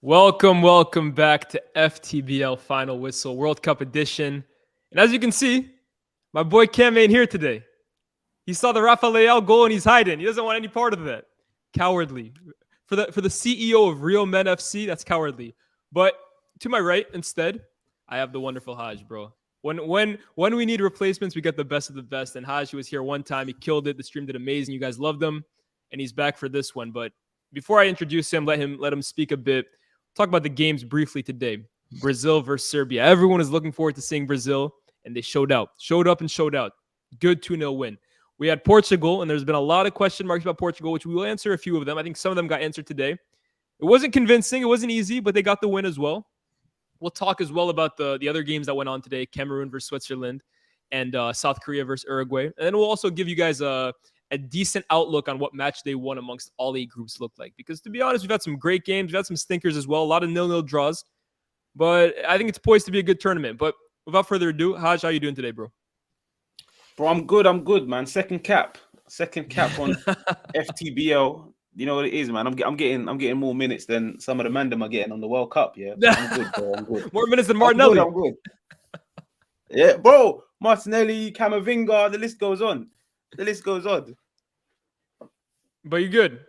Welcome back to FTBL Final Whistle World Cup Edition. And as you can see, my boy Cam ain't here today. He saw the Rafael goal and he's hiding. He doesn't want any part of that. Cowardly. For the CEO of Real Men FC, that's cowardly. But to my right, instead, I have the wonderful Haj, bro. When we need replacements, we get the best of the best. And Haj, he was here one time. He killed it. The stream did amazing. You guys loved him. And he's back for this one. But before I introduce him, let him speak a bit. Talk about the games briefly today. Brazil versus Serbia. Everyone is looking forward to seeing Brazil, and they showed up and showed out. Good 2-0 win. We had Portugal, and there's been a lot of question marks about Portugal, which we will answer a few of them. I think some of them got answered today. It wasn't convincing. It wasn't easy, but they got the win as well. We'll talk as well about the other games that went on today, Cameroon versus Switzerland and South Korea versus Uruguay. And then we'll also give you guys a decent outlook on what match they won amongst all 8 groups looked like. Because to be honest, we've had some great games. We've had some stinkers as well. A lot of 0-0 draws. But I think it's poised to be a good tournament. But without further ado, Haj, how you doing today, bro? Bro, I'm good, man. Second cap on FTBL. You know what it is, man. I'm getting more minutes than some of the man them are getting on the World Cup. Yeah, I'm good, bro. I'm good. More minutes than Martinelli. I'm good. Yeah, bro. Martinelli, Camavinga, the list goes on. But you're good.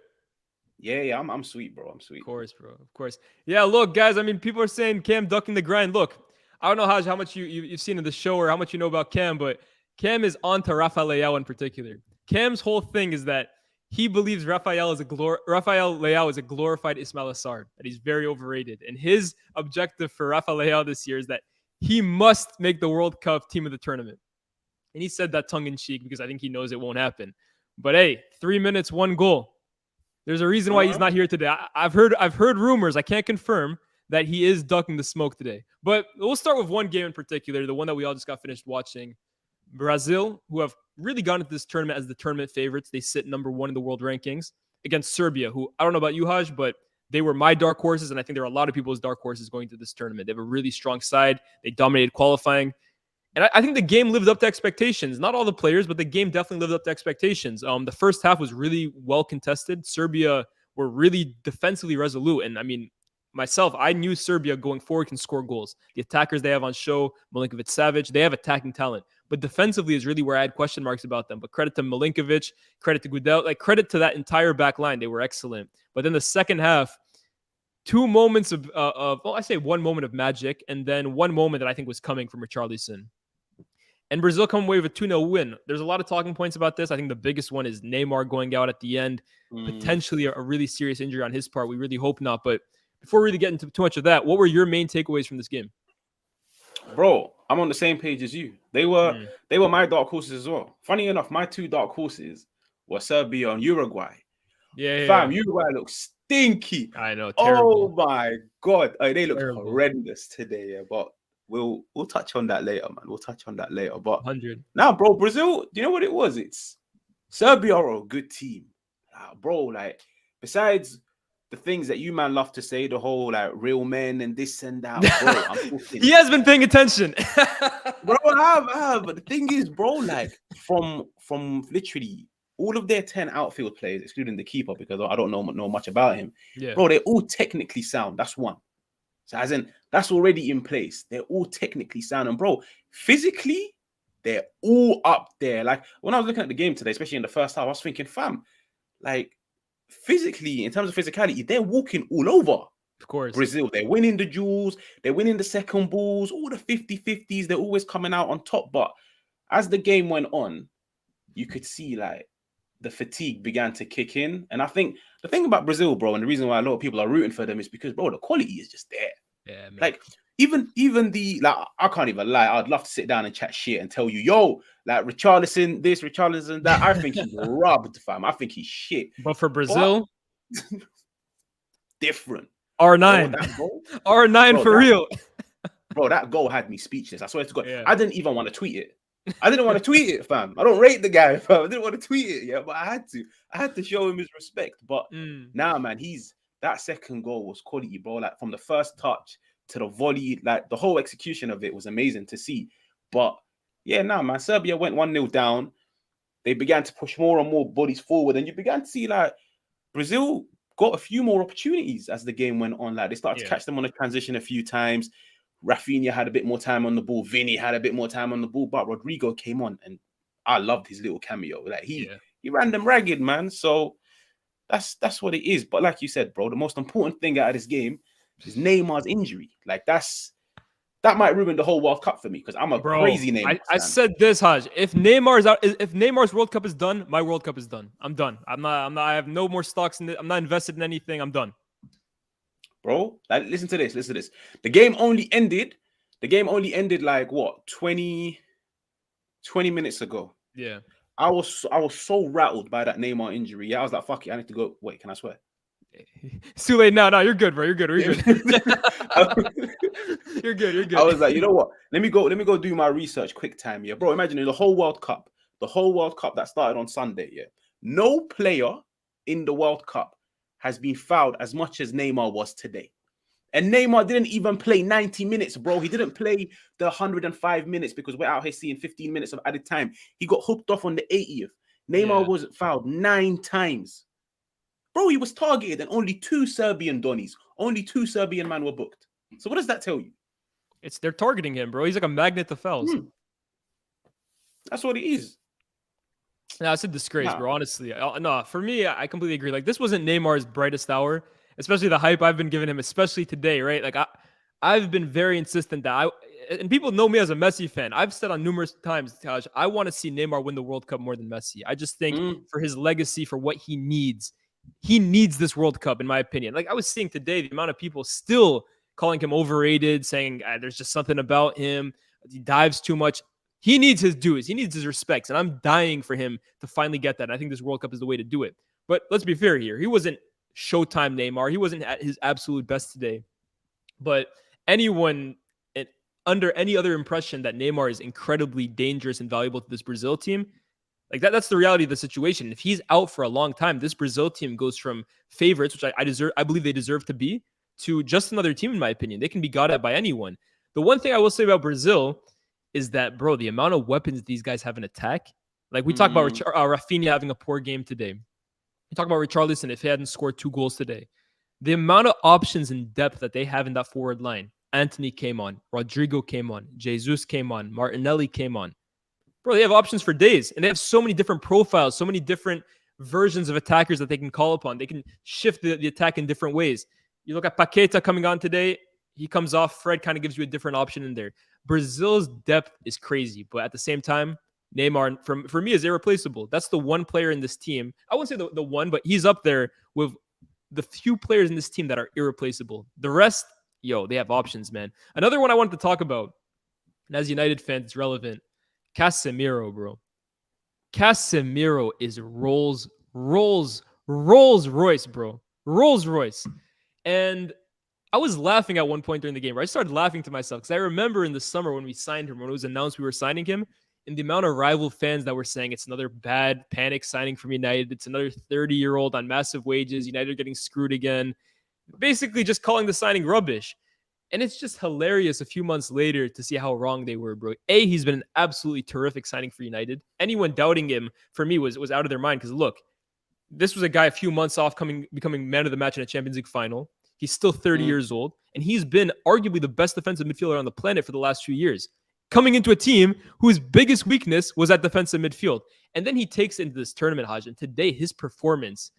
Yeah, I'm sweet, bro. I'm sweet. Of course, bro. Of course. Yeah, look, guys, I mean, people are saying Cam ducking the grind. Look, I don't know, Haj, how much you've seen in the show or how much you know about Cam, but Cam is on to Rafael in particular. Cam's whole thing is that he believes Rafael Leao is a glorified Ismail Assar, that he's very overrated. And his objective for Rafael this year is that he must make the World Cup team of the tournament. And he said that tongue-in-cheek because I think he knows it won't happen. But hey, 3 minutes, 1 goal. There's a reason why he's not here today. I've heard rumors. I can't confirm that he is ducking the smoke today. But we'll start with one game in particular, the one that we all just got finished watching. Brazil, who have really gone into this tournament as the tournament favorites. They sit number 1 in the world rankings against Serbia, who I don't know about you, Haj, but they were my dark horses, and I think there are a lot of people's dark horses going to this tournament. They have a really strong side. They dominated qualifying. And I think the game lived up to expectations. Not all the players, but the game definitely lived up to expectations. The first half was really well contested. Serbia were really defensively resolute. And I mean, myself, I knew Serbia going forward can score goals. The attackers they have on show, Milinkovic-Savic, they have attacking talent. But defensively is really where I had question marks about them. But credit to Milinkovic, credit to Gudel, credit to that entire back line. They were excellent. But then the second half, 2 moments I say 1 moment of magic, and then 1 moment that I think was coming from RICHARLISON. And Brazil come away with a 2-0 win. There's a lot of talking points about this. I think the biggest one is Neymar going out at the end, potentially a really serious injury on his part. We really hope not. But before we really get into too much of that, what were your main takeaways from this game? Bro, I'm on the same page as you. They were my dark horses as well. Funny enough, my 2 dark horses were Serbia and Uruguay. Fam, Uruguay looks stinky. I know. Terrible. Oh my God. They look horrendous today, yeah, but We'll touch on that later, man. We'll touch on that later. But 100. Now, bro, Brazil, do you know what it was? It's Serbia are a good team. Bro, like, besides the things that you, man, love to say, the whole, like, real men and this and that, bro, I'm talking. He has been paying attention. Bro, I have. But the thing is, bro, like, from literally all of their 10 outfield players, excluding the keeper, because I don't know much about him, bro, they're all technically sound. That's one. So as in, that's already in place. They're all technically sound. And bro, physically, they're all up there. Like, when I was looking at the game today, especially in the first half, I was thinking, fam, like, physically, in terms of physicality, they're walking all over. Of course. Brazil, they're winning the duels. They're winning the second balls. All the 50-50s, they're always coming out on top. But as the game went on, you could see, like, the fatigue began to kick in. And I think the thing about Brazil, bro, and the reason why a lot of people are rooting for them is because, bro, the quality is just there. Yeah, man. Like, even the, like, I can't even lie. I'd love to sit down and chat shit and tell you, yo, like, RICHARLISON this, RICHARLISON that. I think he's rubbed, fam. I think he's shit. But for Brazil, different. R9. R9 bro, for real. Bro, that goal had me speechless. I swear to God. Yeah. I didn't even want to tweet it. I didn't want to tweet it, fam. I don't rate the guy, fam. I didn't want to tweet it, yeah, but I had to. I had to show him his respect. But now, man, that second goal was quality, bro. Like, from the first touch to the volley, like, the whole execution of it was amazing to see. But yeah, man, Serbia went 1-0 down. They began to push more and more bodies forward, and you began to see, like, Brazil got a few more opportunities as the game went on. Like they started to catch them on a transition a few times. Rafinha had a bit more time on the ball. Vinny had a bit more time on the ball, but Rodrigo came on, and I loved his little cameo. Like he ran them ragged, man. So that's what it is. But like you said, bro, the most important thing out of this game is Neymar's injury. Like that might ruin the whole World Cup for me because I'm a crazy Neymar. I said this, Haj. If Neymar's out, if Neymar's World Cup is done, my World Cup is done. I'm done. I'm not. I have no more stocks in it. I'm not invested in anything. I'm done. Bro, like listen to this. The game only ended like what 20 minutes ago. Yeah. I was so rattled by that Neymar injury. Yeah, I was like, fuck it, I need to go. Wait, can I swear? It's too late now. No, you're good, bro. You're good. You're good. You're good. I was like, you know what? Let me go do my research quick time. Yeah, bro. Imagine the whole World Cup that started on Sunday. Yeah, no player in the World Cup has been fouled as much as Neymar was today. And Neymar didn't even play 90 minutes, bro. He didn't play the 105 minutes because we're out here seeing 15 minutes of added time. He got hooked off on the 80th. Neymar was fouled 9 times. Bro, he was targeted and only 2 Serbian Donnies, only 2 Serbian men were booked. So what does that tell you? They're targeting him, bro. He's like a magnet to fouls. That's what it is. No, it's a disgrace, bro. Honestly, no. For me, I completely agree. Like this wasn't Neymar's brightest hour, especially the hype I've been giving him, especially today, right? Like I've been very insistent that and people know me as a Messi fan. I've said on numerous times, Taj, I want to see Neymar win the World Cup more than Messi. I just think for his legacy, for what he needs this World Cup, in my opinion. Like I was seeing today, the amount of people still calling him overrated, saying there's just something about him. He dives too much. He needs his dues. He needs his respects. And I'm dying for him to finally get that. And I think this World Cup is the way to do it. But let's be fair here. He wasn't Showtime Neymar. He wasn't at his absolute best today. But anyone under any other impression that Neymar is incredibly dangerous and valuable to this Brazil team, like that's the reality of the situation. If he's out for a long time, this Brazil team goes from favorites, which I believe they deserve to be, to just another team, in my opinion. They can be got at by anyone. The one thing I will say about Brazil is that, bro, the amount of weapons these guys have in attack. Like we talk about Rafinha having a poor game today. We talk about RICHARLISON if he hadn't scored 2 goals today. The amount of options and depth that they have in that forward line. Anthony came on. Rodrigo came on. Jesus came on. Martinelli came on. Bro, they have options for days. And they have so many different profiles, so many different versions of attackers that they can call upon. They can shift the attack in different ways. You look at Paqueta coming on today. He comes off. Fred kind of gives you a different option in there. Brazil's depth is crazy. But at the same time, Neymar, for me, is irreplaceable. That's the one player in this team. I wouldn't say the one, but he's up there with the few players in this team that are irreplaceable. The rest, they have options, man. Another one I wanted to talk about, and as United fans, it's relevant. Casemiro, bro. Casemiro is Rolls Royce, bro. Rolls Royce. And I was laughing at one point during the game, right? I started laughing to myself because I remember in the summer when we signed him, when it was announced we were signing him, and the amount of rival fans that were saying it's another bad panic signing from United. It's another 30-year-old on massive wages. United are getting screwed again. Basically just calling the signing rubbish. And it's just hilarious a few months later to see how wrong they were, bro. He's been an absolutely terrific signing for United. Anyone doubting him, for me, was out of their mind. Because look, this was a guy a few months off becoming man of the match in a Champions League final. He's still 30 years old. And he's been arguably the best defensive midfielder on the planet for the last few years. Coming into a team whose biggest weakness was at defensive midfield. And then he takes into this tournament, Haj. And today, his performance,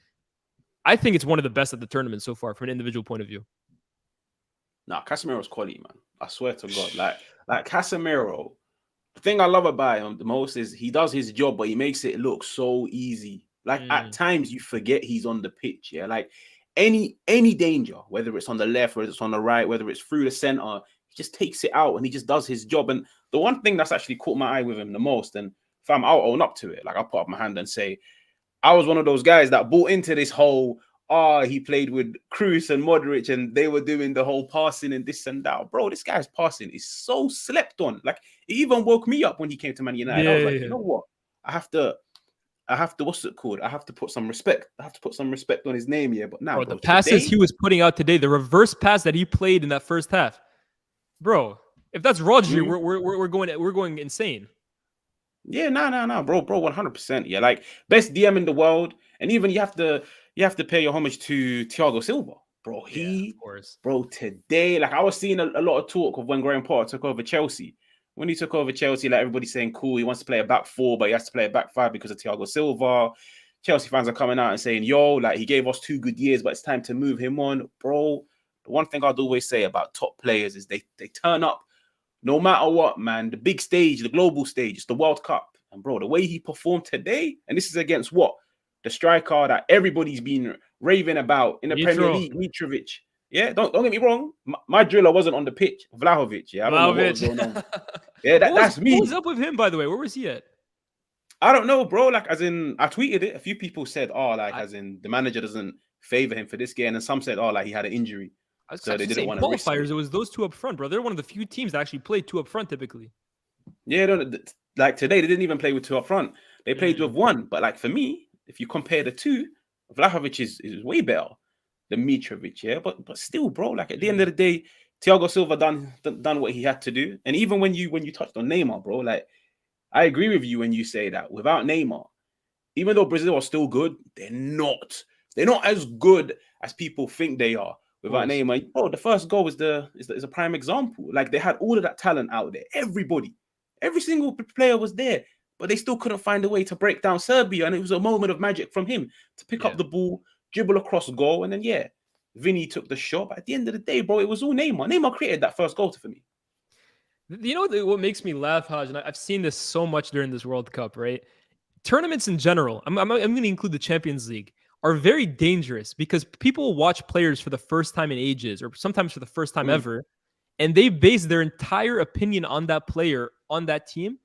I think it's one of the best at the tournament so far from an individual point of view. Nah, Casemiro's quality, man. I swear to God. Like Casemiro, the thing I love about him the most is he does his job, but he makes it look so easy. Like at times you forget he's on the pitch. Yeah, like any danger, whether it's on the left, whether it's on the right, whether it's through the center, he just takes it out and he just does his job. And the one thing that's actually caught my eye with him the most, and fam, I'll own up to it. Like I'll put up my hand and say, I was one of those guys that bought into this whole, he played with Kroos and Modric and they were doing the whole passing and this and that. Bro, this guy's passing is so slept on. Like it even woke me up when he came to Man United. I was like, you know what? I have to, what's it called? I have to put some respect. I have to put some respect on his name here. But now, bro, the passes he was putting out today, the reverse pass that he played in that first half, bro. If that's Rodri, we're going insane. Yeah, no, bro, 100%. Yeah, like best DM in the world, and even you have to you have to pay your homage to Thiago Silva, bro. Bro, today, like I was seeing a lot of talk of when Graham Potter took over Chelsea. When he took over Chelsea, like everybody's saying, cool, he wants to play a back four, but he has to play a back five because of Thiago Silva. Chelsea fans are coming out and saying, yo, like he gave us 2 good years, but it's time to move him on. Bro, the one thing I'd always say about top players is they turn up no matter what, man. The big stage, the global stage, it's the World Cup. And bro, the way he performed today, and this is against what? The striker that everybody's been raving about in the Premier League, Mitrovic. Yeah, don't get me wrong. My driller wasn't on the pitch. Vlahovic. Yeah, I don't know what was going on. Yeah, that's me. What was up with him, by the way? Where was he at? I don't know, bro. Like, as in, I tweeted it. A few people said, oh, like, as in, the manager doesn't favor him for this game. And some said, oh, like, he had an injury. So they didn't want to risk it. It was those 2 up front, bro. They're one of the few teams that actually played 2 up front typically. Yeah, like today, they didn't even play with 2 up front. They played with 1. But, like, for me, if you compare the 2, Vlahovic is way better than Mitrovic, yeah. But still, bro, like at the end of the day, Thiago Silva done what he had to do. And even when you touched on Neymar, bro, like I agree with you when you say that without Neymar, even though Brazil are still good, they're not as good as people think they are without Neymar. Bro, the first goal is a prime example. Like they had all of that talent out there. Every single player was there. But they still couldn't find a way to break down Serbia. And it was a moment of magic from him to pick up the ball, dribble across goal. And then, Vinny took the shot. But at the end of the day, bro, it was all Neymar. Neymar created that first goal for me. You know what makes me laugh, Haj? And I've seen this so much during this World Cup, right? Tournaments in general, I'm going to include the Champions League, are very dangerous because people watch players for the first time in ages or sometimes for the first time ever. And they base their entire opinion on that player, on that team,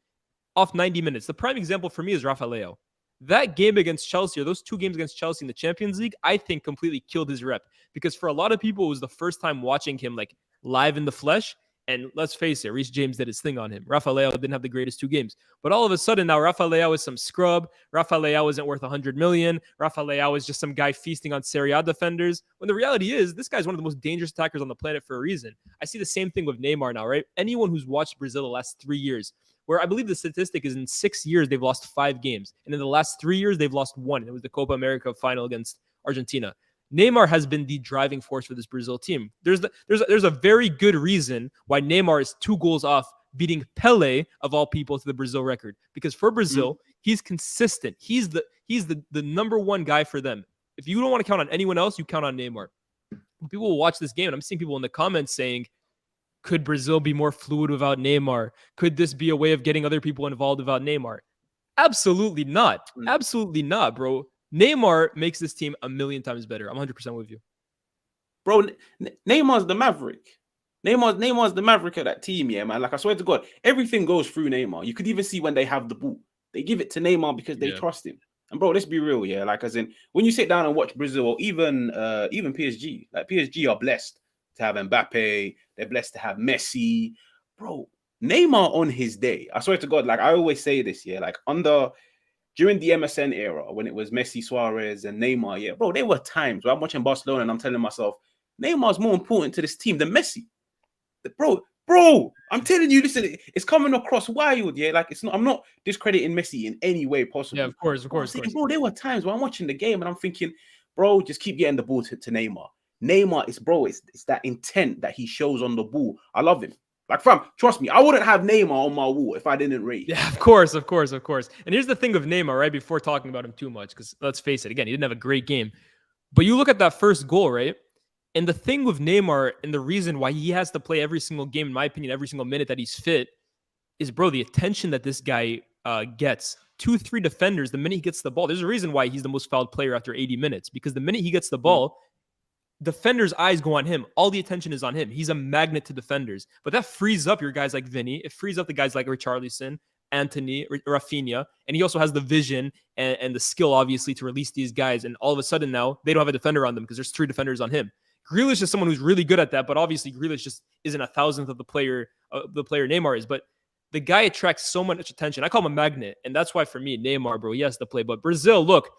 off 90 minutes. The prime example for me is Rafa Leão. That game against Chelsea, or those 2 games against Chelsea in the Champions League, I think completely killed his rep. Because for a lot of people, it was the first time watching him like live in the flesh. And let's face it, Reece James did his thing on him. Rafa Leão didn't have the greatest 2 games. But all of a sudden now, Rafa Leão is some scrub. Rafa Leão isn't worth 100 million. Rafa Leão is just some guy feasting on Serie A defenders. When the reality is, this guy's one of the most dangerous attackers on the planet for a reason. I see the same thing with Neymar now, right? Anyone who's watched Brazil the last 3 years, where I believe the statistic is in 6 years, they've lost 5 games. And in the last 3 years, they've lost 1. And it was the Copa America final against Argentina. Neymar has been the driving force for this Brazil team. There's a very good reason why Neymar is 2 goals off beating Pelé, of all people, to the Brazil record. Because for Brazil, he's consistent. He's the number 1 guy for them. If you don't want to count on anyone else, you count on Neymar. People will watch this game, and I'm seeing people in the comments saying, could Brazil be more fluid without Neymar? Could this be a way of getting other people involved without Neymar? Absolutely not. Absolutely not, bro. Neymar makes this team a million times better. I'm 100% with you. Bro, Neymar's the maverick. Neymar's the maverick of that team, yeah, man. Like, I swear to God, everything goes through Neymar. You could even see when they have the ball. They give it to Neymar because they trust him. And, bro, let's be real, yeah. Like, as in, when you sit down and watch Brazil, or even PSG, like, PSG are blessed to have Mbappe. They're blessed to have Messi. Bro, Neymar on his day, I swear to God, like, I always say this, yeah, like, during the MSN era, when it was Messi, Suarez, and Neymar, yeah, bro, there were times where I'm watching Barcelona and I'm telling myself, Neymar's more important to this team than Messi. Bro, I'm telling you, listen, it's coming across wild, yeah. Like, it's not. I'm not discrediting Messi in any way possible. Yeah, of course. Bro, there were times where I'm watching the game and I'm thinking, bro, just keep getting the ball to Neymar. Neymar is, bro, it's that intent that he shows on the ball. I love him. Like, fam, trust me, I wouldn't have Neymar on my wall if I didn't rate. Yeah, of course. And here's the thing with Neymar, right, before talking about him too much, because let's face it, again, he didn't have a great game. But you look at that first goal, right? And the thing with Neymar, and the reason why he has to play every single game, in my opinion, every single minute that he's fit, is, bro, the attention that this guy gets. 2-3 defenders, the minute he gets the ball. There's a reason why he's the most fouled player after 80 minutes, because the minute he gets the ball, defenders' eyes go on him. All the attention is on him. He's a magnet to defenders. But that frees up your guys like Vinny. It frees up the guys like Richarlison, Antony, Rafinha. And he also has the vision and the skill, obviously, to release these guys. And all of a sudden now, they don't have a defender on them because there's 3 defenders on him. Grealish is someone who's really good at that, but obviously Grealish just isn't a thousandth of the player Neymar is. But the guy attracts so much attention. I call him a magnet. And that's why, for me, Neymar, bro, he has to play. But Brazil, look,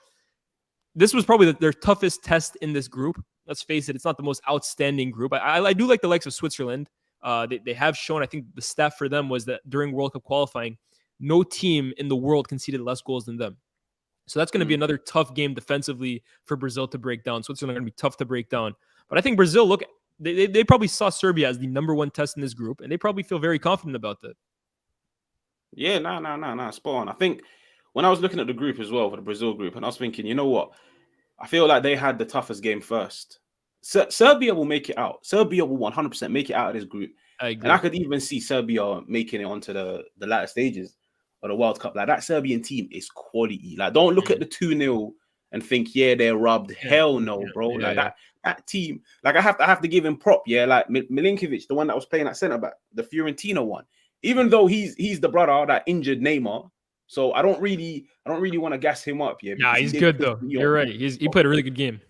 this was probably their toughest test in this group. Let's face it, it's not the most outstanding group. I do like the likes of Switzerland. They have shown, I think the stat for them was that during World Cup qualifying, no team in the world conceded less goals than them. So that's going to be another tough game defensively for Brazil to break down. Switzerland are going to be tough to break down. But I think Brazil, look, they probably saw Serbia as the number one test in this group, and they probably feel very confident about that. Yeah, no, spot on. I think when I was looking at the group as well, for the Brazil group, and I was thinking, you know what? I feel like they had the toughest game first. Serbia will make it out. Serbia will 100% make it out of this group. I agree. And I could even see Serbia making it onto the latter stages of the World Cup. Like, that Serbian team is quality. Like, don't look at the 2-0 and think, yeah, they're rubbed. Hell no, bro. That team, like, I have to give him prop, yeah. Like Milinkovic, the one that was playing at centre back, the Fiorentina one. Even though he's the brother that injured Neymar, so I don't really want to gas him up, yeah. Nah, he's good though. You're right. He played a really good game.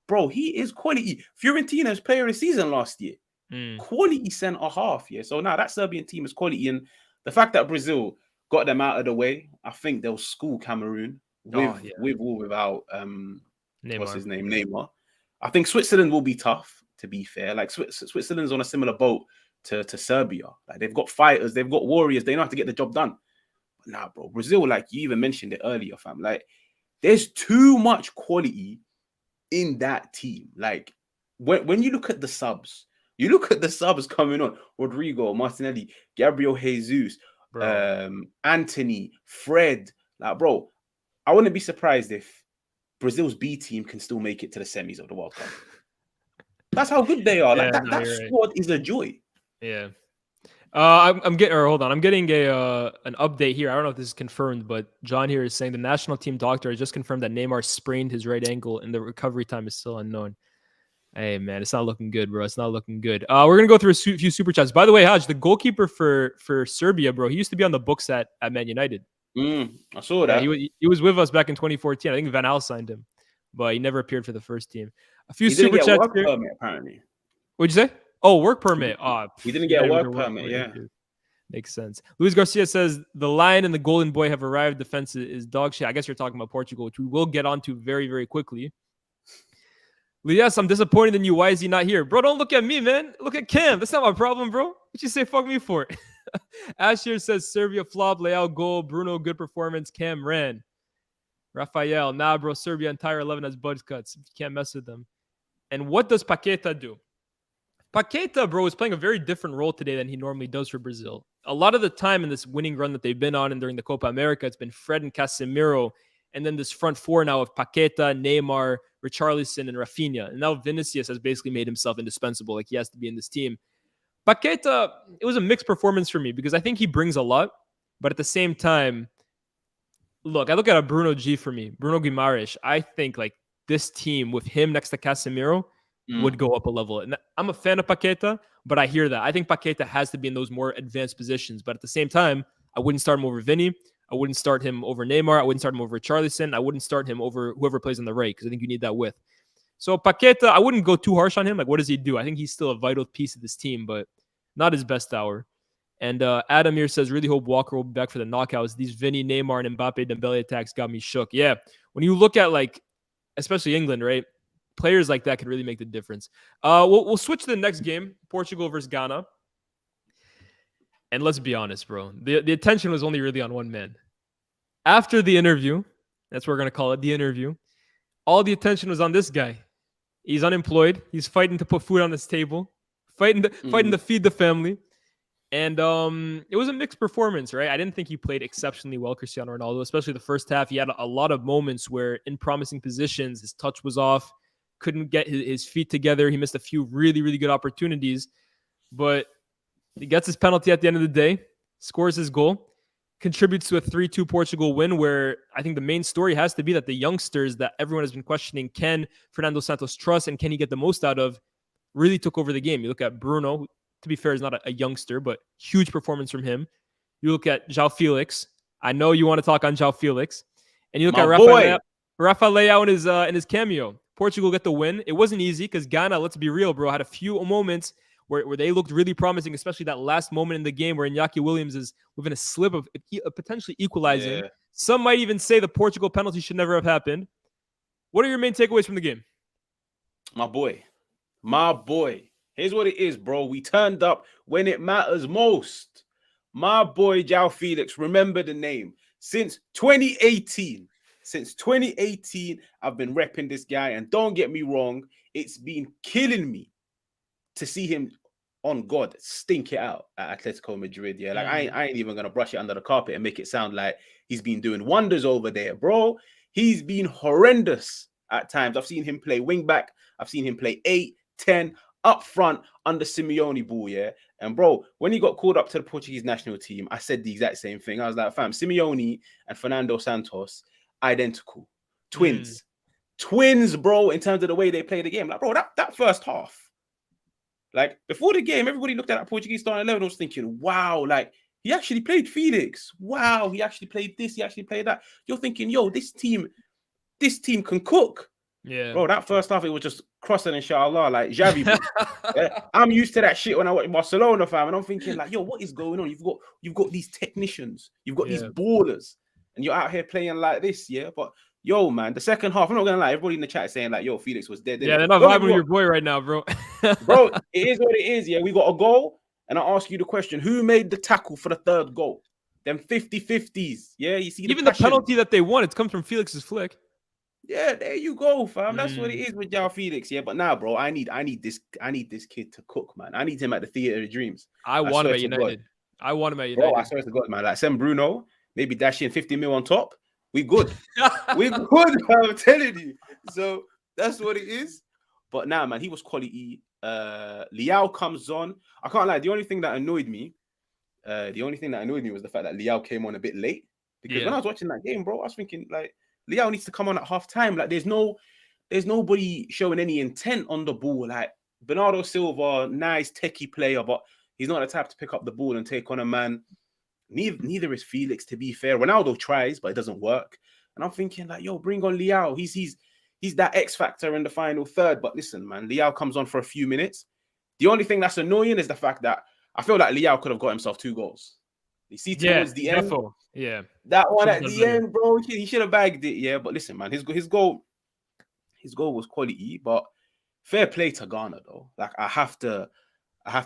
Bro, he is quality. Fiorentina's player of the season last year. Quality centre half, yeah. So now that Serbian team is quality, and the fact that Brazil got them out of the way, I think they'll school Cameroon with or without what's his name, Neymar. I think Switzerland will be tough, to be fair. Like, Switzerland's on a similar boat to Serbia. Like, they've got fighters, they've got warriors, they know how to get the job done. But nah, bro, Brazil, like you even mentioned it earlier, fam. Like, there's too much quality in that team. Like, when you look at the subs, coming on: Rodrigo, Martinelli, Gabriel Jesus, Anthony, Fred. Like, bro, I wouldn't be surprised if Brazil's B team can still make it to the semis of the World Cup. That's how good they are. Like, that squad is a joy. Yeah. I'm getting an update here. I don't know if this is confirmed, but John here is saying the national team doctor has just confirmed that Neymar sprained his right ankle and the recovery time is still unknown. Hey, man, it's not looking good, bro. It's not looking good. We're going to go through a few super chats. By the way, Haj, the goalkeeper for Serbia, bro, he used to be on the books at Man United. I saw that. He was with us back in 2014. I think Van Gaal signed him, but he never appeared for the first team. A few super chats work permit, apparently. What'd you say? Oh, work permit. He didn't get a work permit, yeah. Makes sense. Luis Garcia says the Lion and the Golden Boy have arrived. Defense is dog shit. I guess you're talking about Portugal, which we will get onto very, very quickly. Yes, I'm disappointed in you. Why is he not here? Bro, don't look at me, man. Look at Cam. That's not my problem, bro. What you say fuck me for? Ash here says Serbia flop, Leao goal, Bruno good performance, Cam ran. Rafael, nah, bro, Serbia entire 11 has buzz cuts. You can't mess with them. And what does Paqueta do? Paqueta, bro, is playing a very different role today than he normally does for Brazil. A lot of the time in this winning run that they've been on and during the Copa America, it's been Fred and Casemiro, and then this front four now of Paqueta, Neymar, Richarlison, and Rafinha. And now Vinicius has basically made himself indispensable. Like, he has to be in this team. Paqueta, it was a mixed performance for me because I think he brings a lot, but at the same time, look, I look at a Bruno G for me, Bruno Guimaraes. I think like this team with him next to Casemiro would go up a level. And I'm a fan of Paqueta, but I hear that. I think Paqueta has to be in those more advanced positions. But at the same time, I wouldn't start him over Vinny. I wouldn't start him over Neymar. I wouldn't start him over Richarlison. I wouldn't start him over whoever plays on the right because I think you need that width. So Paqueta, I wouldn't go too harsh on him. Like, what does he do? I think he's still a vital piece of this team, but not his best hour. And Adam here says, really hope Walker will be back for the knockouts. These Vinny, Neymar, and Mbappe Dembele attacks got me shook. Yeah, when you look at, like, especially England, right? Players like that could really make the difference. We'll switch to the next game, Portugal versus Ghana. And let's be honest, bro. The attention was only really on one man. After the interview, that's what we're going to call it, the interview, all the attention was on this guy. He's unemployed. He's fighting to put food on his table, fighting to feed the family. And it was a mixed performance, right? I didn't think he played exceptionally well, Cristiano Ronaldo, especially the first half. He had a lot of moments where in promising positions, his touch was off, couldn't get his feet together. He missed a few really, really good opportunities. But he gets his penalty at the end of the day, scores his goal, contributes to a 3-2 Portugal win, where I think the main story has to be that the youngsters that everyone has been questioning, can Fernando Santos trust and can he get the most out of, really took over the game. You look at Bruno, who, to be fair, is not a youngster, but huge performance from him. You look at João Felix. I know you want to talk on João Felix. And you look at Rafa Leao in his cameo. Portugal get the win. It wasn't easy because Ghana, let's be real, bro, had a few moments where they looked really promising, especially that last moment in the game where Iñaki Williams is within a slip of potentially equalizing. Yeah. Some might even say the Portugal penalty should never have happened. What are your main takeaways from the game? My boy. Here's what it is, bro. We turned up when it matters most. My boy, João Felix, remember the name. Since 2018, since 2018, I've been repping this guy. And don't get me wrong, it's been killing me to see him, on God, stink it out at Atletico Madrid. Yeah, like I ain't even going to brush it under the carpet and make it sound like he's been doing wonders over there, bro. He's been horrendous at times. I've seen him play wing back. I've seen him play 8, 10, up front under Simeone ball, yeah. And bro, when he got called up to the Portuguese national team, I said the exact same thing. I was like, fam, Simeone and Fernando Santos, identical. Twins. Twins, bro, in terms of the way they play the game. Like, bro, that first half, like, before the game, everybody looked at that Portuguese starting 11 and was thinking, wow, like, he actually played Felix. Wow, he actually played this, he actually played that. You're thinking, yo, this team can cook. Yeah. Bro, that first half, it was just crossing, inshallah, like Xavi. Yeah, I'm used to that shit when I watch Barcelona, fam, and I'm thinking, like, yo, what is going on? You've got these technicians, you've got these ballers, and you're out here playing like this, yeah? But yo, man, the second half, I'm not gonna lie, everybody in the chat is saying like, yo, Felix was dead. Yeah, they're not vibing with your boy right now, bro. Bro, it is what it is. Yeah, we got a goal, and I ask you the question: who made the tackle for the third goal? Them 50-50s. Yeah, you see, even the penalty that they won, it comes from Felix's flick. Yeah, there you go, fam. That's what it is with João Felix. Yeah, but now, bro, I need this kid to cook, man. I need him at the theater of dreams. I want him at United. I want him at United. Bro, I swear to God, man. Like, send Bruno, maybe dash in 50 mil on top. We good. We good, I'm telling you. So that's what it is. But now, man, he was quality. Leao comes on. I can't lie. The only thing that annoyed me was the fact that Leao came on a bit late. Because when I was watching that game, bro, I was thinking, like, Leao needs to come on at half time. Like, there's nobody showing any intent on the ball. Like, Bernardo Silva, nice techie player, but he's not the type to pick up the ball and take on a man. Neither is Felix, to be fair. Ronaldo tries, but it doesn't work. And I'm thinking, like, yo, bring on Leao. He's that X factor in the final third. But listen, man, Leao comes on for a few minutes. The only thing that's annoying is the fact that I feel like Leao could have got himself 2 goals. You see, towards the end, that one at the end, bro, he should have bagged it. Yeah, but listen, man, his goal was quality. But fair play to Ghana, though. Like, I have to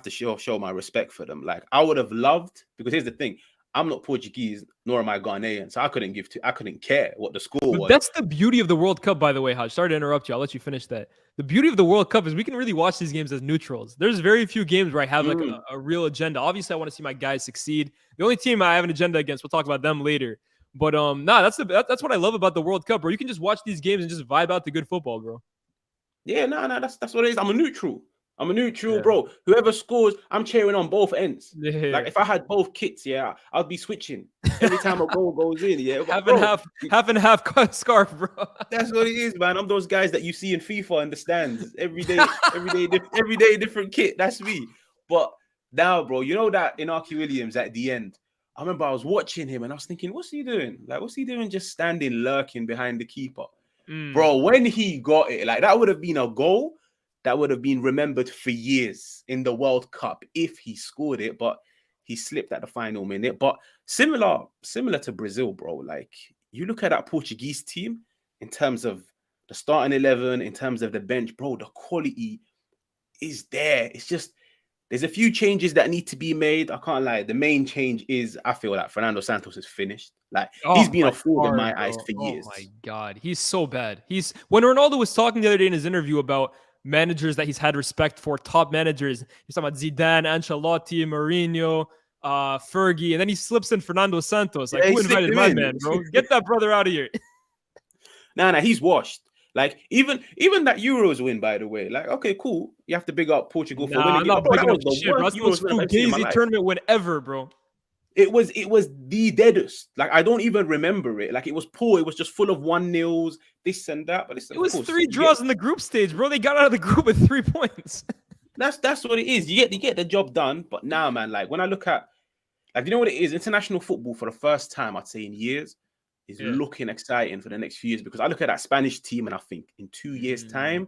show my respect for them. Like, I would have loved, because here's the thing. I'm not Portuguese, nor am I Ghanaian, so I couldn't care what the score was. That's the beauty of the World Cup, by the way, Haj. Sorry to interrupt you. I'll let you finish that. The beauty of the World Cup is we can really watch these games as neutrals. There's very few games where I have like a real agenda. Obviously, I want to see my guys succeed. The only team I have an agenda against, we'll talk about them later. But that's what I love about the World Cup, bro. You can just watch these games and just vibe out the good football, bro. Yeah, that's what it is. I'm a neutral, bro. Whoever scores, I'm cheering on both ends. Yeah. Like, if I had both kits, yeah, I'd be switching every time a goal goes in. Yeah, half and half scarf, bro. That's what it is, man. I'm those guys that you see in FIFA in the stands every day, different kit. That's me. But now, bro, you know that Inaki Williams at the end, I remember I was watching him and I was thinking, what's he doing? Like, what's he doing just standing, lurking behind the keeper? Bro, when he got it, like, that would have been a goal that would have been remembered for years in the World Cup if he scored it, but he slipped at the final minute. But similar to Brazil, bro, like, you look at that Portuguese team in terms of the starting 11, in terms of the bench, bro, the quality is there. It's just, there's a few changes that need to be made. I can't lie. The main change is, I feel like Fernando Santos is finished. Like, he's been a fraud in my eyes for years. Oh my God. He's so bad. When Ronaldo was talking the other day in his interview about managers that he's had respect for, top managers, he's talking about Zidane, Ancelotti, Mourinho, Fergie, and then he slips in Fernando Santos. Like, who invited my man, bro? Get that brother out of here. Nah, he's washed. Like, even that Euros win, by the way. Like, okay, cool. You have to big up Portugal for winning. I'm not bigging up shit, bro. That's the most fugazi tournament win ever, bro. It was the deadest. Like, I don't even remember it. Like, it was poor. It was just full of 1-0s, this and that. But listen, it was 3 draws in the group stage, bro. They got out of the group with 3 points. That's what it is. You get the job done. But now, man, like, when I look at, like, you know what it is? International football for the first time, I'd say, in years, is looking exciting for the next few years, because I look at that Spanish team and I think in 2 years' time,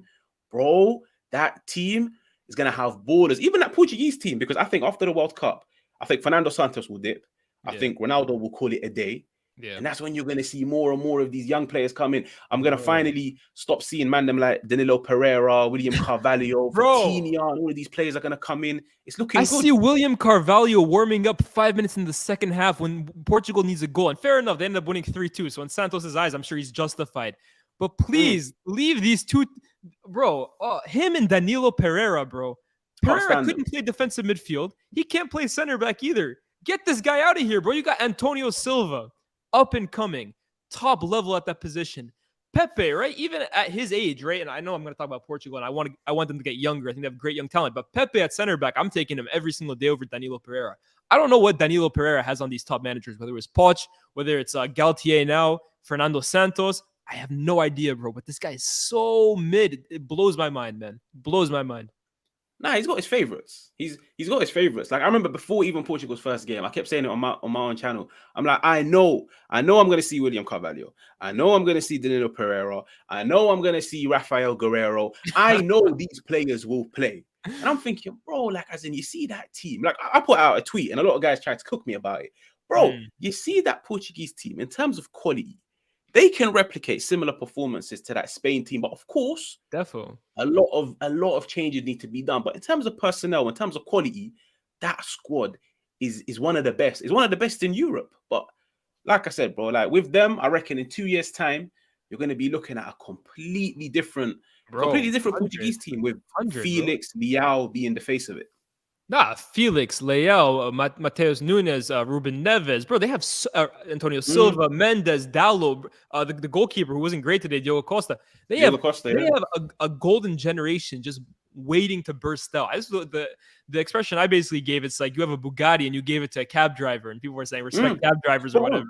bro, that team is going to have ballers. Even that Portuguese team, because I think after the World Cup, I think Fernando Santos will dip. I think Ronaldo will call it a day. Yeah. And that's when you're going to see more and more of these young players come in. I'm going to finally stop seeing them like Danilo Pereira, William Carvalho, Vitinha, and all of these players are going to come in. It's looking good. I see William Carvalho warming up 5 minutes in the second half when Portugal needs a goal. And fair enough, they ended up winning 3-2. So in Santos' eyes, I'm sure he's justified. But please leave these two, bro. Him and Danilo Pereira, bro. Pereira couldn't play defensive midfield. He can't play center back either. Get this guy out of here, bro. You got Antonio Silva, up and coming, top level at that position. Pepe, right? Even at his age, right? And I know I'm going to talk about Portugal, and I want them to get younger. I think they have great young talent. But Pepe at center back, I'm taking him every single day over Danilo Pereira. I don't know what Danilo Pereira has on these top managers, whether it's Poch, whether it's Galtier now, Fernando Santos. I have no idea, bro. But this guy is so mid. It blows my mind, man. Blows my mind. Nah, he's got his favorites. He's got his favorites. Like I remember before even Portugal's first game, I kept saying it on my own channel. I'm like, I know I'm gonna see William Carvalho. I know I'm gonna see Danilo Pereira. I know I'm gonna see Rafael Guerreiro. I know these players will play. And I'm thinking, bro, like as in you see that team. Like I put out a tweet and a lot of guys tried to cook me about it. Bro, you see that Portuguese team in terms of quality. They can replicate similar performances to that Spain team, but of course, definitely a lot of changes need to be done. But in terms of personnel, in terms of quality, that squad is one of the best. It's one of the best in Europe. But like I said, bro, like with them, I reckon in 2 years' time, you're going to be looking at a completely different Portuguese team with Felix, Leao being the face of it. Nah, Felix, Leao, Mateus Nunes, Ruben Neves. Bro, they have Antonio Silva, Mendes, Dallo, the goalkeeper who wasn't great today, Diogo Costa. They have a golden generation just waiting to burst out. The expression I basically gave, it's like you have a Bugatti and you gave it to a cab driver, and people were saying respect cab drivers or whatever.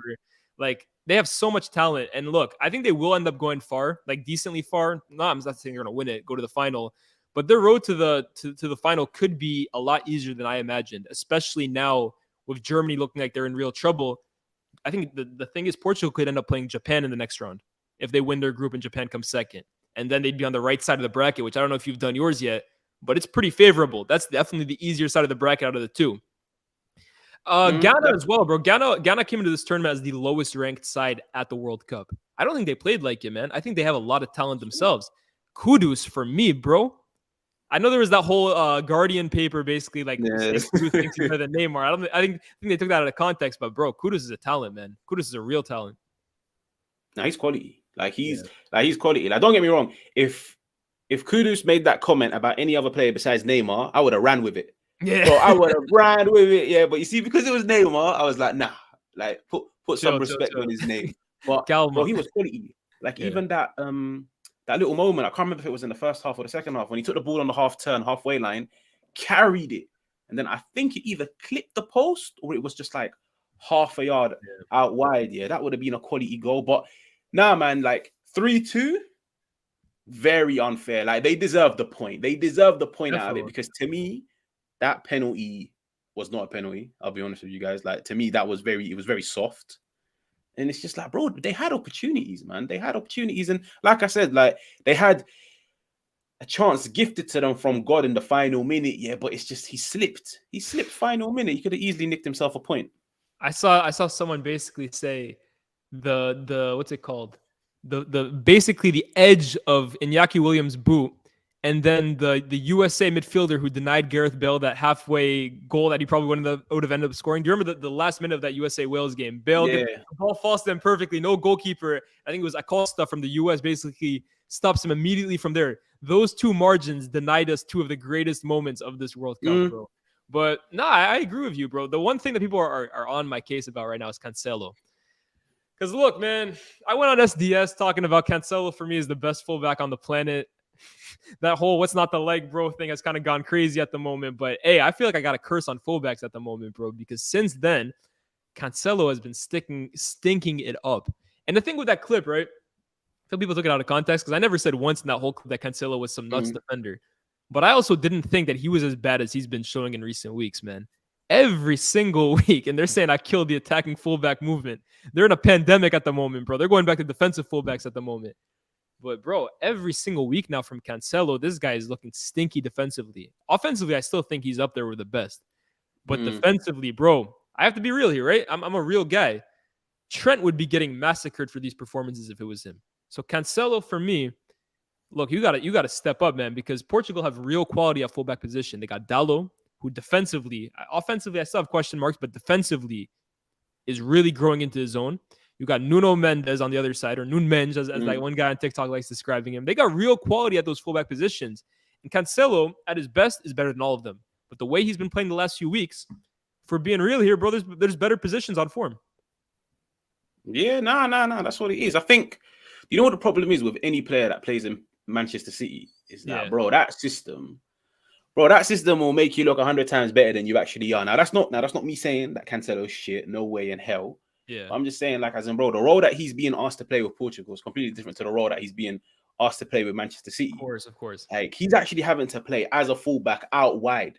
Like, they have so much talent. And look, I think they will end up going far, like decently far. No, I'm not saying they're going to win it, go to the final. But their road to the final could be a lot easier than I imagined, especially now with Germany looking like they're in real trouble. I think the thing is Portugal could end up playing Japan in the next round if they win their group and Japan comes second. And then they'd be on the right side of the bracket, which I don't know if you've done yours yet, but it's pretty favorable. That's definitely the easier side of the bracket out of the two. Ghana as well, bro. Ghana came into this tournament as the lowest ranked side at the World Cup. I don't think they played like it, man. I think they have a lot of talent themselves. Kudos for me, bro. I know there was that whole Guardian paper basically like Kudus thinks he's better than Neymar. I think they took that out of context, but bro, Kudus is a talent, man. Kudus is a real talent. Nah, he's quality. He's quality. Like, don't get me wrong. If Kudus made that comment about any other player besides Neymar, I would have ran with it. Yeah, so I would have ran with it. Yeah, but you see, because it was Neymar, I was like, nah, like put some respect on his name. But bro, he was quality. Like even that little moment, I can't remember if it was in the first half or the second half, when he took the ball on the halfway line, carried it, and then I think it either clipped the post or it was just like half a yard out wide. Yeah, that would have been a quality goal. But nah, man, like 3-2, very unfair. Like they deserve the point. They deserve the point out of it, because to me, that penalty was not a penalty. I'll be honest with you guys. Like to me, it was very soft. And it's just like, bro, they had opportunities, man. They had opportunities. And like I said, like they had a chance gifted to them from God in the final minute. Yeah, but it's just he slipped. He slipped final minute. He could have easily nicked himself a point. I saw someone basically say the what's it called? The basically the edge of Iñaki Williams' boot, and then the USA midfielder who denied Gareth Bale that halfway goal that he probably would have ended up scoring. Do you remember the last minute of that USA-Wales game? Bale, the ball falls to them perfectly. No goalkeeper. I think it was Acosta from the US basically stops him immediately from there. Those two margins denied us two of the greatest moments of this World Cup, bro. But no, I agree with you, bro. The one thing that people are on my case about right now is Cancelo. Because look, man, I went on SDS talking about Cancelo for me is the best fullback on the planet. That whole what's not the leg, bro thing has kind of gone crazy at the moment. But hey, I feel like I got a curse on fullbacks at the moment, bro, because since then, Cancelo has been stinking it up. And the thing with that clip, right? Some people took it out of context because I never said once in that whole clip that Cancelo was some nuts defender. But I also didn't think that he was as bad as he's been showing in recent weeks, man. Every single week. And they're saying I killed the attacking fullback movement. They're in a pandemic at the moment, bro. They're going back to defensive fullbacks at the moment. But, bro, every single week now from Cancelo, this guy is looking stinky defensively. Offensively, I still think he's up there with the best. But defensively, bro, I have to be real here, right? I'm a real guy. Trent would be getting massacred for these performances if it was him. So Cancelo, for me, look, you gotta step up, man, because Portugal have real quality at fullback position. They got Dalot, who offensively, I still have question marks, but defensively is really growing into his own. You got Nuno Mendes on the other side, or Nunes, as like one guy on TikTok likes describing him. They got real quality at those fullback positions. And Cancelo, at his best, is better than all of them. But the way he's been playing the last few weeks, for being real here, bro, there's better positions on form. Yeah, no. That's what it is. I think, you know what the problem is with any player that plays in Manchester City is that, bro, that system will make you look 100 times better than you actually are. Now that's not me saying that Cancelo's shit. No way in hell. Yeah. But I'm just saying, like, as in, bro, the role that he's being asked to play with Portugal is completely different to the role that he's being asked to play with Manchester City. Of course. Like, he's actually having to play as a fullback out wide.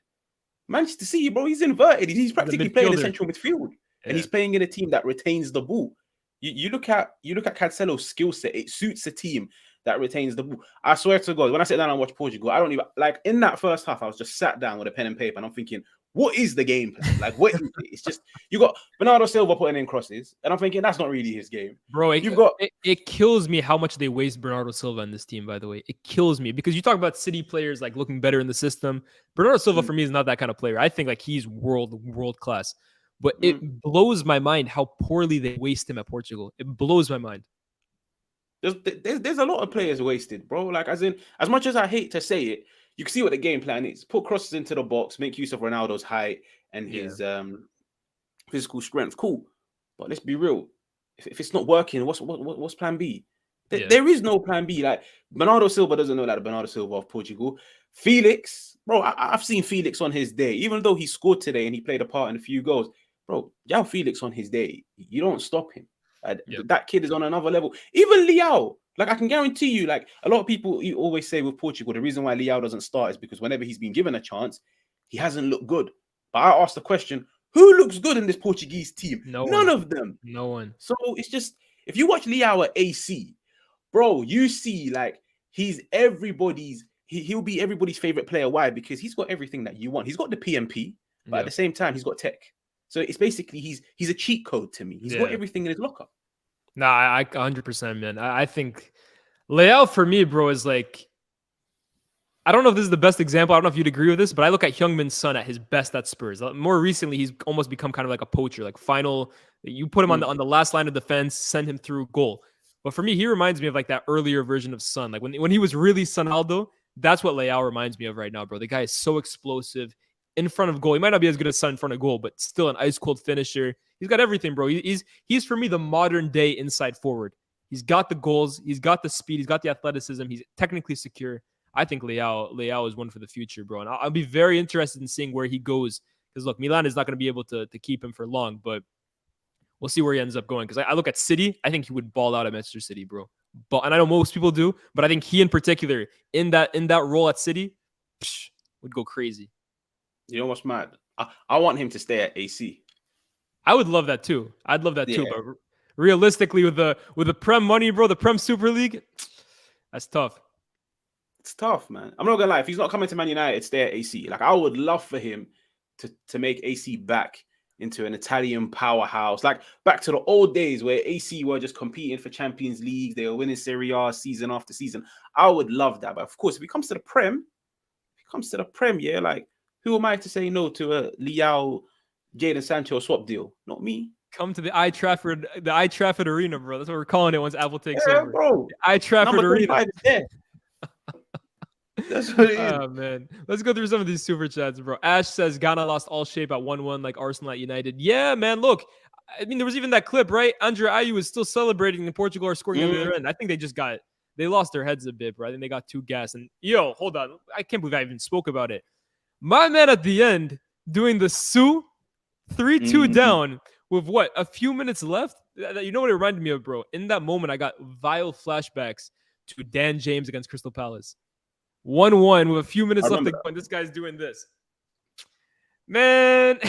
Manchester City, bro, he's inverted. He's practically playing in central midfield, and he's playing in a team that retains the ball. You look at Cancelo's skill set. It suits a team that retains the ball. I swear to God, when I sit down and watch Portugal, I don't even, like, in that first half, I was just sat down with a pen and paper, and I'm thinking, what is the game plan? Like, what is it? It's just, you got Bernardo Silva putting in crosses, and I'm thinking that's not really his game. Bro, it kills me how much they waste Bernardo Silva in this team, by the way. It kills me because you talk about City players like looking better in the system. Bernardo Silva, for me, is not that kind of player. I think like he's world class. But it blows my mind how poorly they waste him at Portugal. It blows my mind. There's a lot of players wasted, bro. Like, as much as I hate to say it, you can see what the game plan is. Put crosses into the box, make use of Ronaldo's height and his physical strength. Cool. But let's be real. If it's not working, what's plan B? There is no plan B. Like, Bernardo Silva doesn't know that the Bernardo Silva of Portugal. Felix, bro, I've seen Felix on his day. Even though he scored today and he played a part in a few goals, bro, João Felix on his day, you don't stop him. That kid is on another level. Even Leao, like, I can guarantee you, like, a lot of people, you always say with Portugal, the reason why Leao doesn't start is because whenever he's been given a chance, he hasn't looked good. But I asked the question, who looks good in this Portuguese team? None of them. No one. So it's just, if you watch Leao at AC, bro, you see, like, he'll be everybody's favorite player. Why? Because he's got everything that you want. He's got the PMP, but at the same time, he's got tech. So it's basically, he's a cheat code to me. He's got everything in his locker. Nah, I 100%, man. I think Leao for me, bro, is like, I don't know if this is the best example. I don't know if you'd agree with this, but I look at Heung-min Son at his best at Spurs. More recently, he's almost become kind of like a poacher. Like, you put him on the last line of defense, send him through goal. But for me, he reminds me of like that earlier version of Son. Like when he was really Sonaldo, that's what Leao reminds me of right now, bro. The guy is so explosive in front of goal. He might not be as good as Son in front of goal, but still an ice cold finisher. He's got everything, bro. He's for me the modern day inside forward. He's got the goals, he's got the speed, he's got the athleticism, he's technically secure. I think Leao is one for the future, bro. And I'll be very interested in seeing where he goes. Because look, Milan is not going to be able to keep him for long, but we'll see where he ends up going. Because I look at City, I think he would ball out at Manchester City, bro. And I know most people do, but I think he in particular, in that role at City, would go crazy. You know what's mad? I want him to stay at AC. I would love that too. I'd love that too. But realistically, with the Prem money, bro, the Prem Super League, that's tough. It's tough, man. I'm not gonna lie. If he's not coming to Man United, stay at AC. Like, I would love for him to make AC back into an Italian powerhouse, like back to the old days where AC were just competing for Champions League. They were winning Serie A season after season. I would love that. But of course, if he comes to the Prem, yeah, like, who am I to say no to a Leao, Jadon Sancho swap deal? Not me. Come to the I Trafford Arena, bro. That's what we're calling it once Apple takes over. Bro. The I Trafford Arena. That's what it is. Oh, man. Let's go through some of these super chats, bro. Ash says Ghana lost all shape at 1-1 like Arsenal at United. Yeah, man. Look, I mean, there was even that clip, right? Andre Ayew was still celebrating and Portugal are scoring at the other end. I think they lost their heads a bit, bro. I think they got too gassed. And hold on. I can't believe I even spoke about it. My man at the end doing the Sue 3-2 down with what? A few minutes left? You know what it reminded me of, bro? In that moment, I got vile flashbacks to Dan James against Crystal Palace. 1-1 with a few minutes left to go, and this guy's doing this. Man.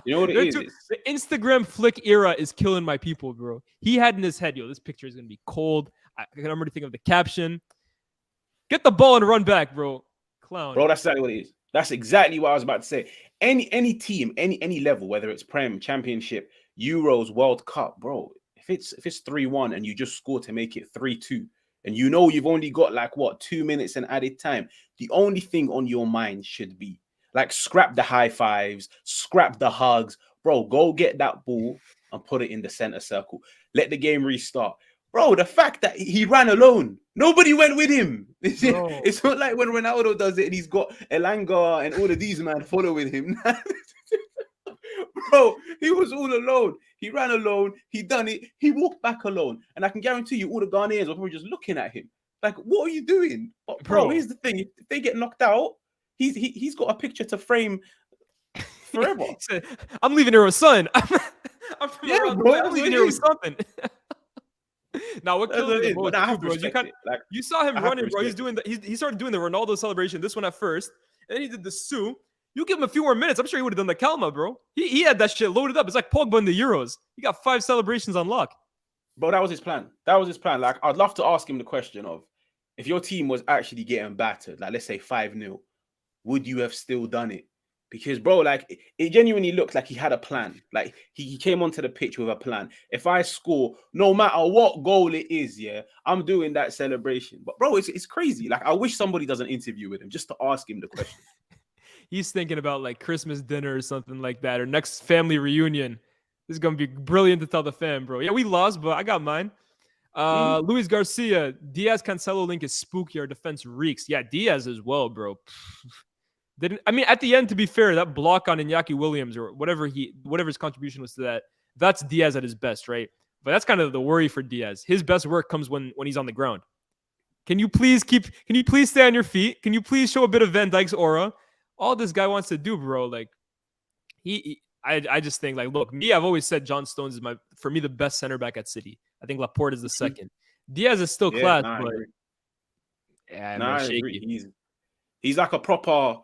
You know what it is? The Instagram flick era is killing my people, bro. He had in his head, this picture is going to be cold. I can already think of the caption. Get the ball and run back, bro. Clown. Bro, that's exactly what it is. That's exactly what I was about to say. Any team, any level, whether it's Prem, Championship, Euros, World Cup, bro. If it's 3-1 and you just score to make it 3-2, and you know you've only got like 2 minutes and added time, the only thing on your mind should be like scrap the high fives, scrap the hugs, bro. Go get that ball and put it in the center circle. Let the game restart. Bro, the fact that he ran alone, nobody went with him. It's not like when Ronaldo does it and he's got Elanga and all of these men following him. Bro, he was all alone. He ran alone. He done it. He walked back alone. And I can guarantee you all the Ghanaians were probably just looking at him. Like, what are you doing? But bro, here's the thing. If they get knocked out, he's got a picture to frame forever. Said, I'm leaving here with son. I'm leaving here with something. Now what killed me, you saw him running, bro. He started doing the Ronaldo celebration. This one at first, and then he did the Sue. You give him a few more minutes, I'm sure he would have done the Kalma, bro. He had that shit loaded up. It's like Pogba in the Euros. He got 5 celebrations on lock. Bro, that was his plan. Like, I'd love to ask him the question of, if your team was actually getting battered, like let's say 5-0, would you have still done it? Because, bro, like, it genuinely looked like he had a plan. Like, he came onto the pitch with a plan. If I score, no matter what goal it is, yeah, I'm doing that celebration. But, bro, it's crazy. Like, I wish somebody does an interview with him just to ask him the question. He's thinking about, like, Christmas dinner or something like that, or next family reunion. This is going to be brilliant to tell the fam, bro. Yeah, we lost, but I got mine. Luis Garcia, Diaz-Cancelo link is spooky. Our defense reeks. Yeah, Diaz as well, bro. At the end, to be fair, that block on Iñaki Williams or whatever his contribution was to that, that's Diaz at his best, right? But that's kind of the worry for Diaz. His best work comes when he's on the ground. Can you please stay on your feet? Can you please show a bit of Van Dijk's aura? All this guy wants to do, bro, like I just think, like, look, I've always said John Stones is for me the best center back at City. I think Laporte is the second. Diaz is still class, but I agree. He's like a proper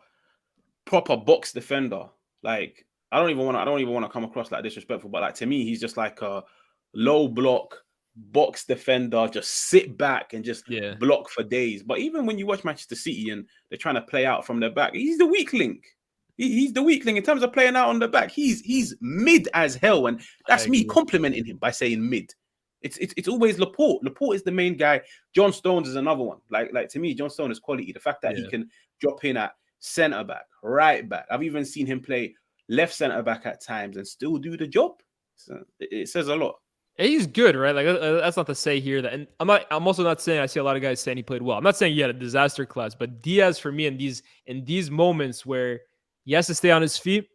box defender. Like, I don't even want to come across like disrespectful, but like, to me, he's just like a low block box defender, just sit back and just block for days. But even when you watch Manchester City and they're trying to play out from the back, he's the weak link. He's the weak link in terms of playing out on the back. He's mid as hell, and that's me complimenting him by saying mid. It's always Laporte. Laporte is the main guy. John Stones is another one. Like to me, John Stones is quality. The fact that he can drop in at centre back, right back. I've even seen him play left centre back at times and still do the job. So it says a lot. He's good, right? Like, that's not to say here that, and I'm also not saying I see a lot of guys saying he played well. I'm not saying he had a disaster class, but Diaz for me in these moments where he has to stay on his feet,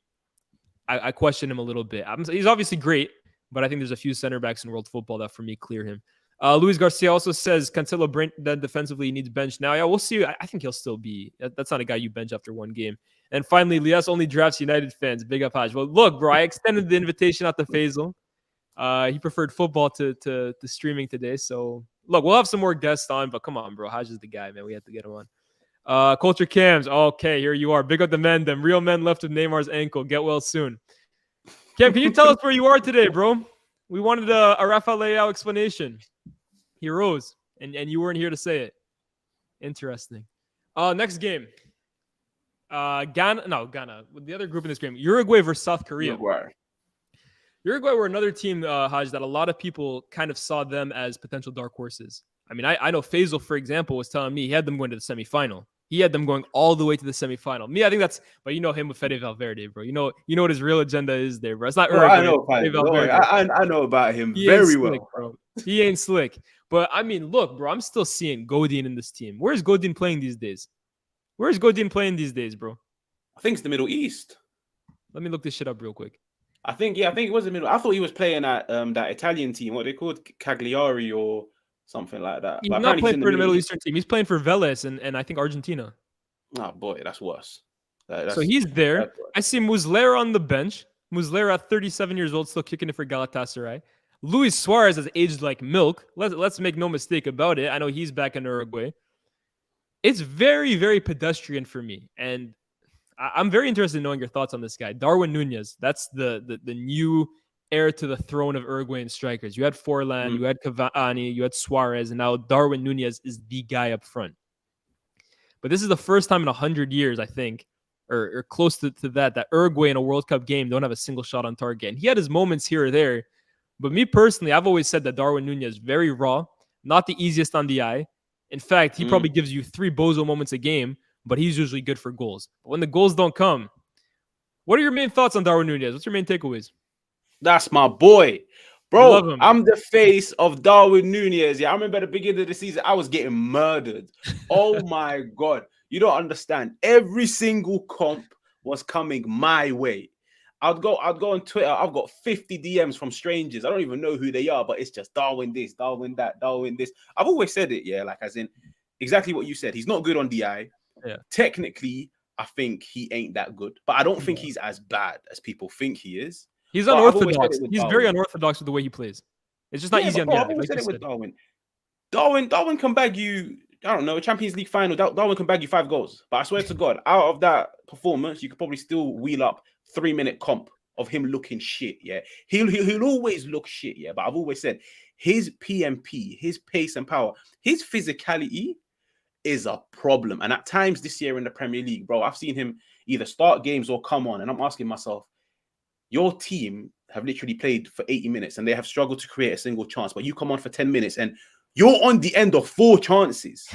I question him a little bit. He's obviously great, but I think there's a few center backs in world football that for me clear him. Luis Garcia also says Cancelo that defensively needs bench now. Yeah, we'll see. I think he'll still be. That's not a guy you bench after one game. And finally, Lias only drafts United fans. Big up, Haj. Well, look, bro, I extended the invitation out to Faisal. He preferred football to streaming today. So, look, we'll have some more guests on, but come on, bro. Haj is the guy, man. We have to get him on. Culture Cams. Okay, here you are. Big up the men. Them real men left with Neymar's ankle. Get well soon. Cam, can you tell us where you are today, bro? We wanted a Rafael Leao explanation. He rose, and you weren't here to say it. Interesting. Next game. Ghana. The other group in this game, Uruguay versus South Korea. Uruguay were another team, Haj, that a lot of people kind of saw them as potential dark horses. I mean, I know Faisal, for example, was telling me he had them going to the semifinal. He had them going all the way to the semifinal. Me, I think but you know him with Fede Valverde, bro. You know what his real agenda is there, bro. It's not Uruguay. I know about him very well, bro. He ain't slick. But I mean, look, bro, I'm still seeing Godin in this team. Where's Godin playing these days? Bro? I think it's the Middle East. Let me look this shit up real quick. I think it was the Middle. I thought he was playing at that Italian team. What they called Cagliari or something like that. He's not playing for the Middle Eastern team. He's playing for Vélez and I think Argentina. Oh boy, that's worse. So he's there. I see Muslera on the bench. Muslera at 37 years old, still kicking it for Galatasaray. Luis Suarez has aged like milk. Let's make no mistake about it. I know he's back in Uruguay. It's very, very pedestrian for me. And I'm very interested in knowing your thoughts on this guy. Darwin Núñez. That's the new heir to the throne of Uruguayan strikers. You had Forlan, you had Cavani, you had Suarez, and now Darwin Núñez is the guy up front. But this is the first time in 100 years, I think, or close to that Uruguay in a World Cup game don't have a single shot on target. And he had his moments here or there. But me personally, I've always said that Darwin Núñez is very raw, not the easiest on the eye. In fact, he probably gives you 3 bozo moments a game, but he's usually good for goals. But when the goals don't come, what are your main thoughts on Darwin Núñez? What's your main takeaways? That's my boy. Bro, I'm the face of Darwin Núñez. Yeah, I remember at the beginning of the season, I was getting murdered. Oh my God. You don't understand. Every single comp was coming my way. I'd go on Twitter. I've got 50 DMs from strangers. I don't even know who they are, but it's just Darwin this, Darwin that, Darwin this. I've always said it, yeah, like as in exactly what you said. He's not good on the eye. Yeah. Technically, I think he ain't that good, but I don't think he's as bad as people think he is. He's unorthodox. He's very unorthodox with the way he plays. It's just not easy on the eye. I've always said it with Darwin. Darwin can bag you, I don't know, a Champions League final. Darwin can bag you 5 goals. But I swear to God, out of that performance, you could probably still wheel up 3-minute comp of him looking shit. Yeah, he'll always look shit. Yeah, but I've always said his PMP, his pace and power, his physicality is a problem. And at times this year in the Premier League, bro, I've seen him either start games or come on, and I'm asking myself, your team have literally played for 80 minutes and they have struggled to create a single chance, but you come on for 10 minutes and you're on the end of 4 chances.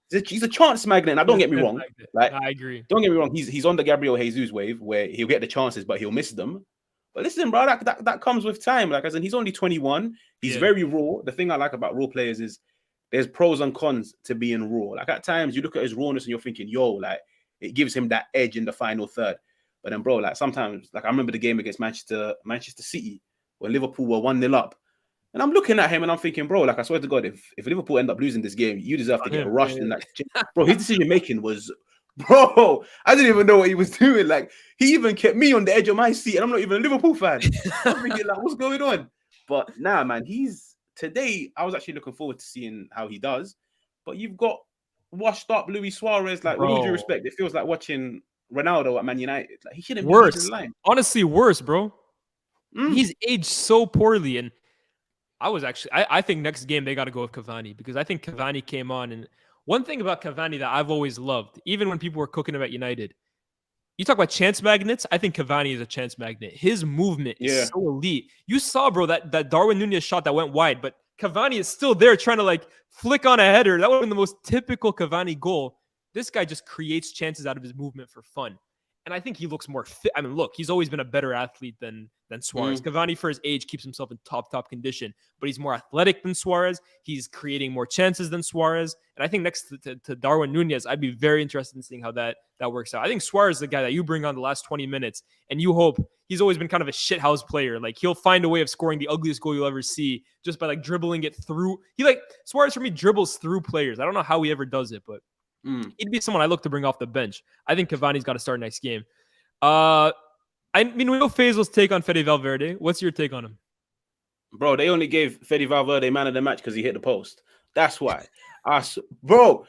He's a chance magnet. Now, don't get me wrong. Like, I agree. Don't get me wrong. He's on the Gabriel Jesus wave where he'll get the chances, but he'll miss them. But listen, bro, that comes with time. Like, as in, he's only 21. He's very raw. The thing I like about raw players is there's pros and cons to being raw. Like, at times you look at his rawness and you're thinking, yo, like, it gives him that edge in the final third. But then, bro, like sometimes, like I remember the game against Manchester City when Liverpool were 1-0 up. And I'm looking at him and I'm thinking, bro, like I swear to God, if Liverpool end up losing this game, you deserve to get rushed in that. Bro, his decision making was, bro, I didn't even know what he was doing. Like, he even kept me on the edge of my seat, and I'm not even a Liverpool fan. I'm thinking, like, what's going on? But nah, man, today, I was actually looking forward to seeing how he does. But you've got washed up Luis Suarez, like, with all due respect, it feels like watching Ronaldo at Man United. Like, he shouldn't be leading the line. Honestly, worse, bro. He's aged so poorly, and I think next game they got to go with Cavani, because I think Cavani came on, and one thing about Cavani that I've always loved, even when people were cooking him at United, you talk about chance magnets. I think Cavani is a chance magnet. His movement is so elite. You saw, bro, that Darwin Núñez shot that went wide, but Cavani is still there trying to like flick on a header. That would have been the most typical Cavani goal. This guy just creates chances out of his movement for fun. And I think he looks more fit. I mean, look, he's always been a better athlete than Suarez. Cavani, for his age, keeps himself in top condition, but he's more athletic than Suarez. He's creating more chances than Suarez. And I think next to Darwin Núñez, I'd be very interested in seeing how that works out. I think Suarez is the guy that you bring on the last 20 minutes, and you hope he's always been kind of a shithouse player. Like, he'll find a way of scoring the ugliest goal you'll ever see just by like dribbling it through. Suarez for me dribbles through players. I don't know how he ever does it, but he'd be someone I look to bring off the bench. I think Cavani's got to start next game. I mean, we know Faisal's take on Fede Valverde. What's your take on him? Bro, they only gave Fede Valverde man of the match because he hit the post. That's why. Bro,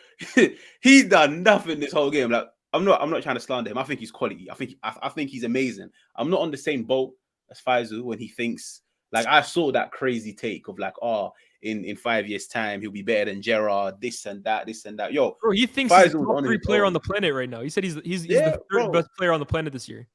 he done nothing this whole game. Like, I'm not trying to slander him. I think he's quality. I think he's amazing. I'm not on the same boat as Faisal when he thinks, like, I saw that crazy take of like, in 5 years' time, he'll be better than Gerrard, this and that. Yo, bro, he thinks he's the top 3 player on the planet right now. He said he's the third best player on the planet this year.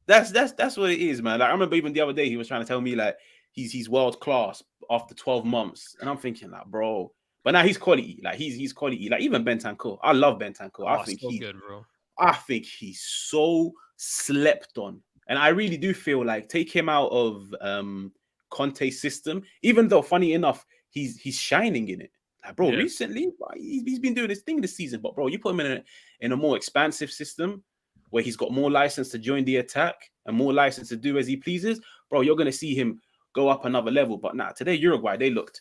That's what it is, man. Like, I remember even the other day, he was trying to tell me like he's world class after 12 months. And I'm thinking like, bro, but now he's quality. Like, he's quality. Like, even Bentancur. I love Bentancur. I think he's good, bro. I think he's so slept on. And I really do feel like take him out of Conte's system, even though funny enough, he's shining in it. Like, bro, recently he's been doing his thing this season. But bro, you put him in a more expansive system where he's got more license to join the attack and more license to do as he pleases, bro, you're gonna see him go up another level. But nah, today Uruguay, they looked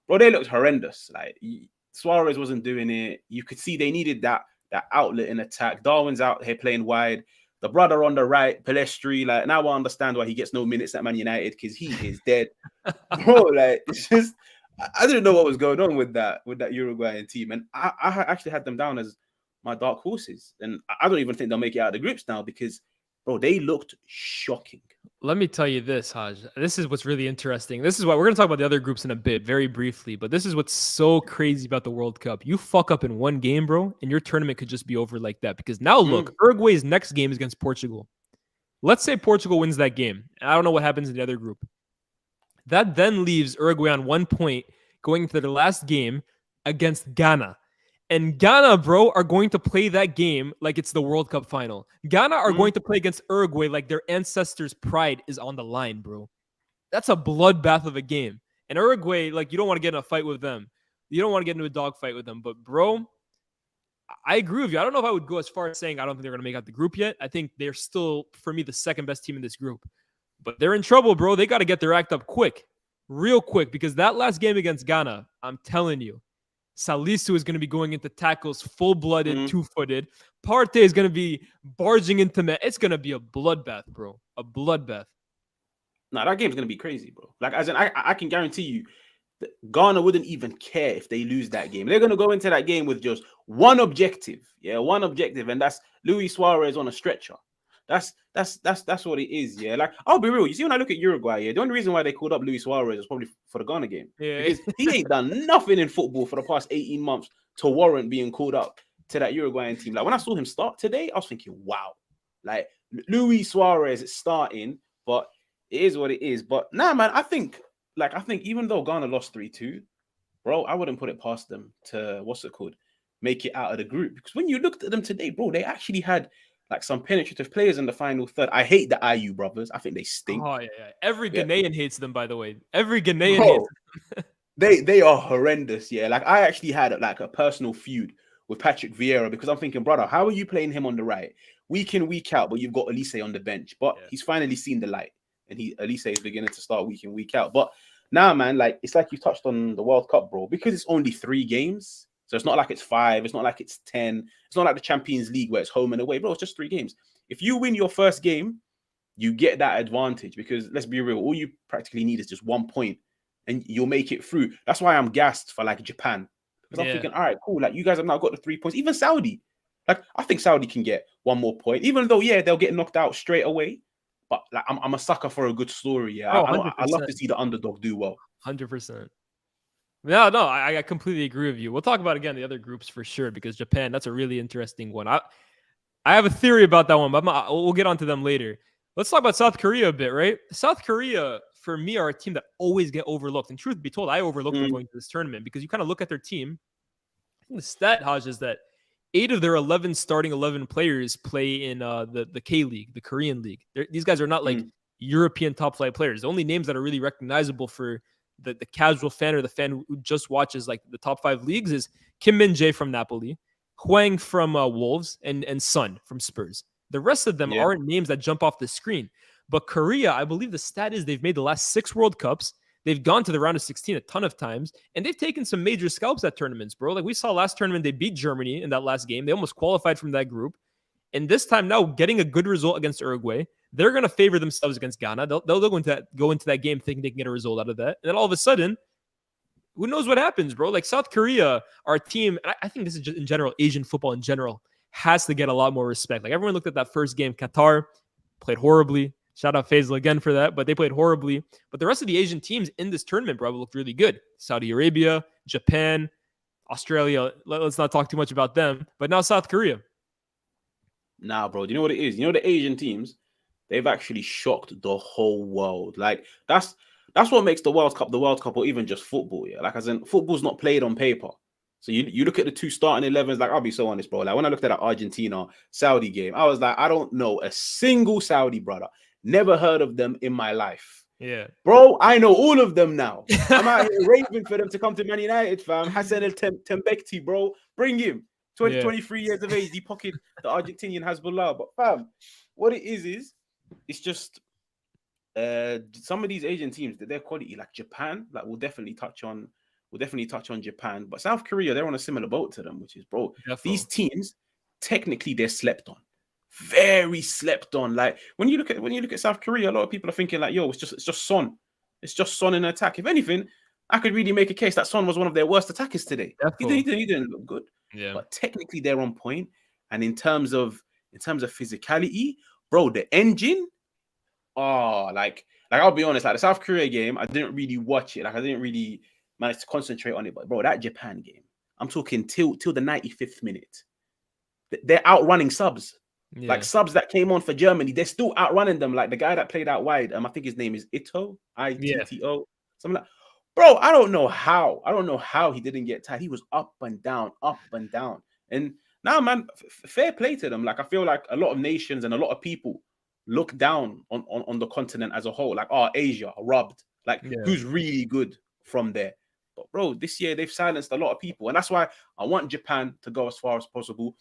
horrendous. Like, Suarez wasn't doing it. You could see they needed that outlet in attack. Darwin's out here playing wide. The brother on the right, Pelestri, like, now I understand why he gets no minutes at Man United, because he is dead. Bro, like, it's just, I didn't know what was going on with that Uruguayan team. And I actually had them down as my dark horses. And I don't even think they'll make it out of the groups now because, bro, they looked shocking. Let me tell you this, Haj. This is what's really interesting. This is why we're going to talk about the other groups in a bit, very briefly. But this is what's so crazy about the World Cup. You fuck up in one game, bro, and your tournament could just be over like that. Because now, look, Uruguay's next game is against Portugal. Let's say Portugal wins that game. I don't know what happens in the other group. That then leaves Uruguay on 1 point going into their last game against Ghana. And Ghana, bro, are going to play that game like it's the World Cup final. Ghana are going to play against Uruguay like their ancestors' pride is on the line, bro. That's a bloodbath of a game. And Uruguay, like, you don't want to get in a fight with them. You don't want to get into a dogfight with them. But, bro, I agree with you. I don't know if I would go as far as saying I don't think they're going to make out the group yet. I think they're still, for me, the second best team in this group. But they're in trouble, bro. They got to get their act up quick, real quick, because that last game against Ghana, I'm telling you, Salisu is going to be going into tackles full-blooded, two-footed. Partey is going to be barging into net. It's going to be a bloodbath, bro. A bloodbath. Nah, that game's going to be crazy, bro. Like, as in, I can guarantee you that Ghana wouldn't even care if they lose that game. They're going to go into that game with just one objective. Yeah, one objective, and that's Luis Suarez on a stretcher. That's what it is, yeah. Like, I'll be real. You see, when I look at Uruguay, yeah, the only reason why they called up Luis Suarez was probably for the Ghana game. Yeah. Because he ain't done nothing in football for the past 18 months to warrant being called up to that Uruguayan team. Like, when I saw him start today, I was thinking, wow. Like, Luis Suarez is starting, but it is what it is. But nah, man, I think even though Ghana lost 3-2, bro, I wouldn't put it past them to, make it out of the group. Because when you looked at them today, bro, they actually had like some penetrative players in the final third. I hate the IU brothers. I think they stink. Oh, yeah. Every Ghanaian hates them, by the way. Every Ghanaian hates them. They are horrendous, yeah. Like, I actually had like a personal feud with Patrick Vieira because I'm thinking, brother, how are you playing him on the right week in, week out, but you've got Elise on the bench? But he's finally seen the light, and Elise is beginning to start week in, week out. But now, man, like, it's like you touched on the World Cup, bro, because it's only 3 games. So it's not like it's 5. It's not like it's 10. It's not like the Champions League where it's home and away, bro. It's just 3 games. If you win your first game, you get that advantage because, let's be real, all you practically need is just 1 point and you'll make it through. That's why I'm gassed for like Japan. Because I'm thinking, all right, cool. Like, you guys have now got the 3 points. Even Saudi. Like, I think Saudi can get 1 more point, even though, yeah, they'll get knocked out straight away. But like, I'm a sucker for a good story. Yeah, I love to see the underdog do well. 100%. No, I completely agree with you. We'll talk about, again, the other groups for sure, because Japan, that's a really interesting one. I have a theory about that one, but we'll get onto them later. Let's talk about South Korea a bit, right? South Korea, for me, are a team that always get overlooked. And truth be told, I overlooked them going to this tournament because you kind of look at their team. I think the stat, Haj, is that 8 of their 11 starting 11 players play in the K-League, the Korean League. These guys are not like European top-flight players. The only names that are really recognizable for the casual fan or the fan who just watches like the top 5 leagues is Kim Min-jae from Napoli, Hwang from Wolves, and Son from Spurs. The rest of them aren't names that jump off the screen. But Korea, I believe the stat is they've made the last 6 World Cups. They've gone to the round of 16 a ton of times, and they've taken some major scalps at tournaments, bro. Like we saw last tournament, they beat Germany in that last game. They almost qualified from that group. And this time now, getting a good result against Uruguay, they're going to favor themselves against Ghana. They'll go into that game thinking they can get a result out of that. And then all of a sudden, who knows what happens, bro? Like South Korea, our team, and I think this is just in general, Asian football in general, has to get a lot more respect. Like everyone looked at that first game. Qatar played horribly. Shout out Faisal again for that, but they played horribly. But the rest of the Asian teams in this tournament, bro, looked really good. Saudi Arabia, Japan, Australia. Let's not talk too much about them. But now South Korea. Nah, bro. Do you know what it is? You know, the Asian teams, they've actually shocked the whole world. Like, that's what makes the World Cup, or even just football, yeah? Like, as in, football's not played on paper. So you look at the 2 starting 11s, like, I'll be so honest, bro. Like, when I looked at that Argentina-Saudi game, I was like, I don't know a single Saudi brother. Never heard of them in my life. Yeah. Bro, I know all of them now. I'm out here raving for them to come to Man United, fam. Hassan El-Tembekti, bro. Bring him. 23 years of age. He pocketed the Argentinian Hezbollah. But, fam, what it is it's just some of these Asian teams, their quality, like Japan, like we'll definitely touch on Japan. But South Korea, they're on a similar boat to them, which is, bro, these teams, technically, they're slept on. Very slept on. Like when you look at South Korea, a lot of people are thinking like, yo, it's just Son. It's just Son in attack. If anything, I could really make a case that Son was one of their worst attackers today. He didn't look good. Yeah. But technically they're on point. And in terms of physicality, bro, the engine, like I'll be honest, like the South Korea game, I didn't really watch it. Like I didn't really manage to concentrate on it. But bro, that Japan game, I'm talking till the 95th minute. They're outrunning subs. Yeah. Like subs that came on for Germany, they're still outrunning them. Like the guy that played out wide, I think his name is Ito, Itto, something like. Bro, I don't know how he didn't get tired. He was up and down. And now, man, fair play to them. Like I feel like a lot of nations and a lot of people look down on the continent as a whole. Like, oh, Asia robbed. Like, who's really good from there? But bro, this year they've silenced a lot of people, and that's why I want Japan to go as far as possible.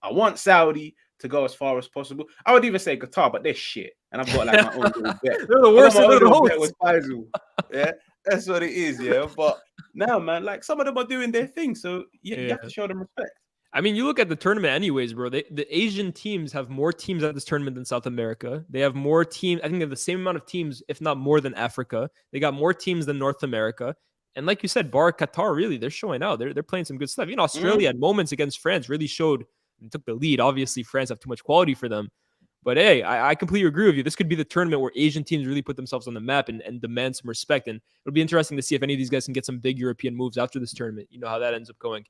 I want Saudi to go as far as possible. I would even say Qatar, but they're shit. And I've got like my own little bet. They're the worst of the hosts. With Faisal. Yeah, that's what it is. Yeah, but now, man, like some of them are doing their thing, so you have to show them respect. I mean, you look at the tournament anyways, bro. The Asian teams have more teams at this tournament than South America. They have more teams. I think they have the same amount of teams, if not more than Africa. They got more teams than North America. And like you said, bar Qatar, really, they're showing out. They're playing some good stuff. You know, Australia at moments against France really showed and took the lead. Obviously, France have too much quality for them. But hey, I completely agree with you. This could be the tournament where Asian teams really put themselves on the map and demand some respect. And it'll be interesting to see if any of these guys can get some big European moves after this tournament. You know how that ends up going.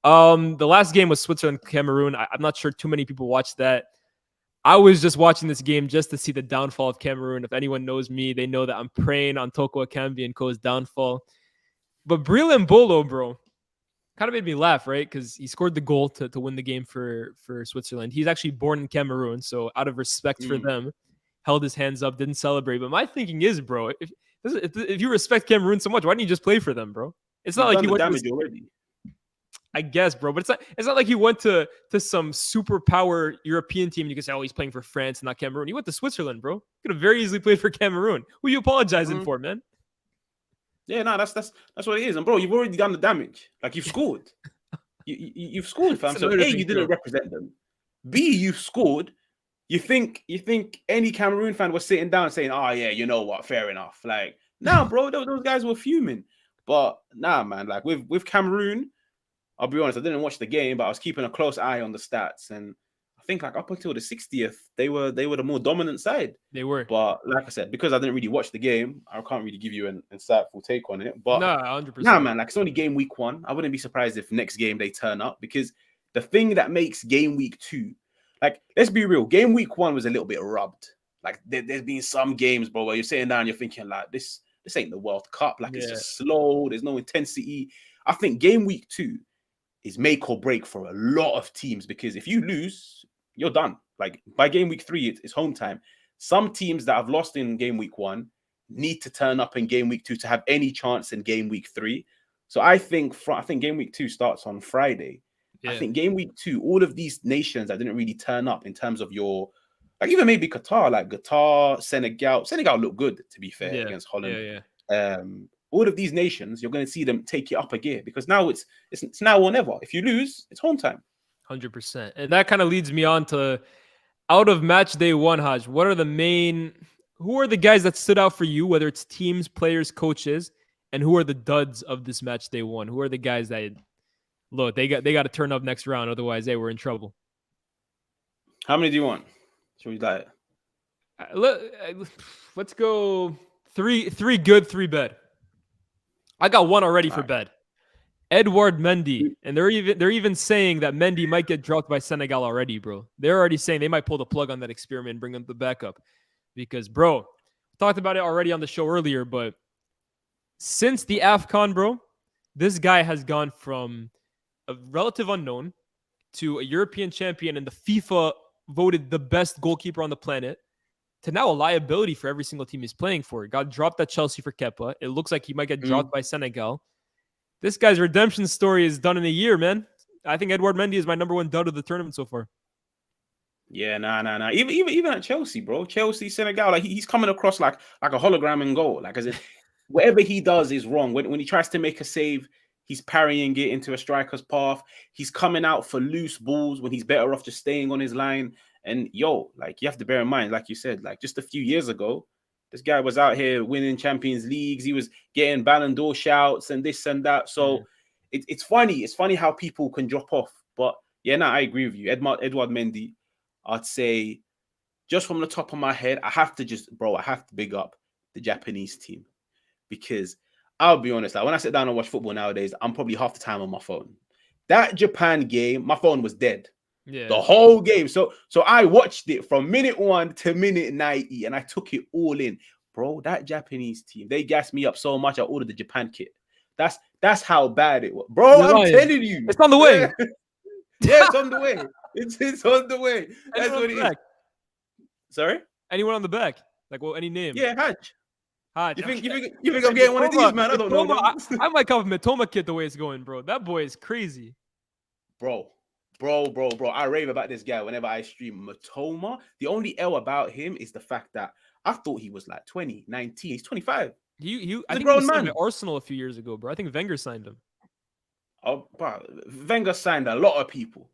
The last game was Switzerland-Cameroon. I'm not sure too many people watched that. I was just watching this game just to see the downfall of Cameroon. If anyone knows me, they know that I'm praying on Toko Ekambi and Ko's downfall. But Bril Mbolo, bro, kind of made me laugh, right? Because he scored the goal to win the game for Switzerland. He's actually born in Cameroon, so out of respect for them, held his hands up, didn't celebrate. But my thinking is, bro, if you respect Cameroon so much, why don't you just play for them, bro? It's not like he went damage already. I guess, bro, but it's not like he went to some superpower European team and you can say, oh, he's playing for France, not Cameroon. He went to Switzerland, bro. Could have very easily played for Cameroon. Who are you apologizing for, man? Yeah, no, that's what it is. And bro, you've already done the damage. Like you've scored. You've scored, fam. So A, you didn't represent them. B, you've scored. You think any Cameroon fan was sitting down saying, oh yeah, you know what, fair enough. Like, nah, bro, those guys were fuming. But nah, man, like with Cameroon, I'll be honest, I didn't watch the game, but I was keeping a close eye on the stats. And I think like up until the 60th, they were the more dominant side. They were. But like I said, because I didn't really watch the game, I can't really give you an insightful take on it. But no, 100%. Nah, man, like it's only game week 1. I wouldn't be surprised if next game they turn up, because the thing that makes game week 2, like, let's be real, game week 1 was a little bit rubbed. Like there's been some games, bro, where you're sitting down, you're thinking like, this ain't the World Cup. Like it's just slow. There's no intensity. I think game week 2 is make or break for a lot of teams, because if you lose, you're done. Like by game week 3, it's home time. Some teams that have lost in game week 1 need to turn up in game week 2 to have any chance in game week 3. So I think game week 2 starts on Friday. Yeah. I think game week 2, all of these nations that didn't really turn up in terms of your, like even maybe Qatar, like Qatar, Senegal looked good, to be fair, against Holland. All of these nations, you're going to see them take it up a gear, because now it's now or never. If you lose, it's home time. 100%. And that kind of leads me on to, out of match day 1, Haj, who are the guys that stood out for you, whether it's teams, players, coaches, and who are the duds of this match day 1? Who are the guys that, look, they got to turn up next round, otherwise we're in trouble. How many do you want? Should we like let's go 3 good, 3 bad. I got 1 already for bed. Edouard Mendy. And they're even saying that Mendy might get dropped by Senegal already, bro. They're already saying they might pull the plug on that experiment and bring him the backup. Because, bro, talked about it already on the show earlier, but since the AFCON, bro, this guy has gone from a relative unknown to a European champion and the FIFA voted the best goalkeeper on the planet to now a liability for every single team he's playing for. Got dropped at Chelsea for Kepa. It looks like he might get dropped by Senegal. This guy's redemption story is done in a year, man. I think Edouard Mendy is my number 1 dud of the tournament so far. Yeah, nah. Even at Chelsea, bro. Chelsea, Senegal, like he's coming across like a hologram in goal. Like as if whatever he does is wrong. When he tries to make a save, he's parrying it into a striker's path. He's coming out for loose balls when he's better off just staying on his line. And like you have to bear in mind, like you said, like just a few years ago, this guy was out here winning Champions Leagues. He was getting Ballon d'Or shouts and this and that. So it's funny. It's funny how people can drop off. But yeah, I agree with you. Edouard Mendy, I'd say just from the top of my head, I have to big up the Japanese team because I'll be honest, like when I sit down and watch football nowadays, I'm probably half the time on my phone. That Japan game, my phone was dead. Yeah. The whole game. So I watched it from minute 1 to minute 90 and I took it all in. Bro, that Japanese team, they gassed me up so much I ordered the Japan kit. That's how bad it was. Bro, I'm telling you. It's on the way. Yeah, it's on the way. It's on the way. That's what it is. Sorry? Anyone on the back? Like, well, any name? Yeah, Haj. Haj. You think I'm getting one of these, man? I don't know. I might come with Mitoma kit the way it's going, bro. That boy is crazy. Bro. I rave about this guy whenever I stream. Mitoma. The only L about him is the fact that I thought he was like 20, 19. He's 25. I think he was signed by Arsenal a few years ago, bro. I think Wenger signed him. Oh, bro. Wenger signed a lot of people.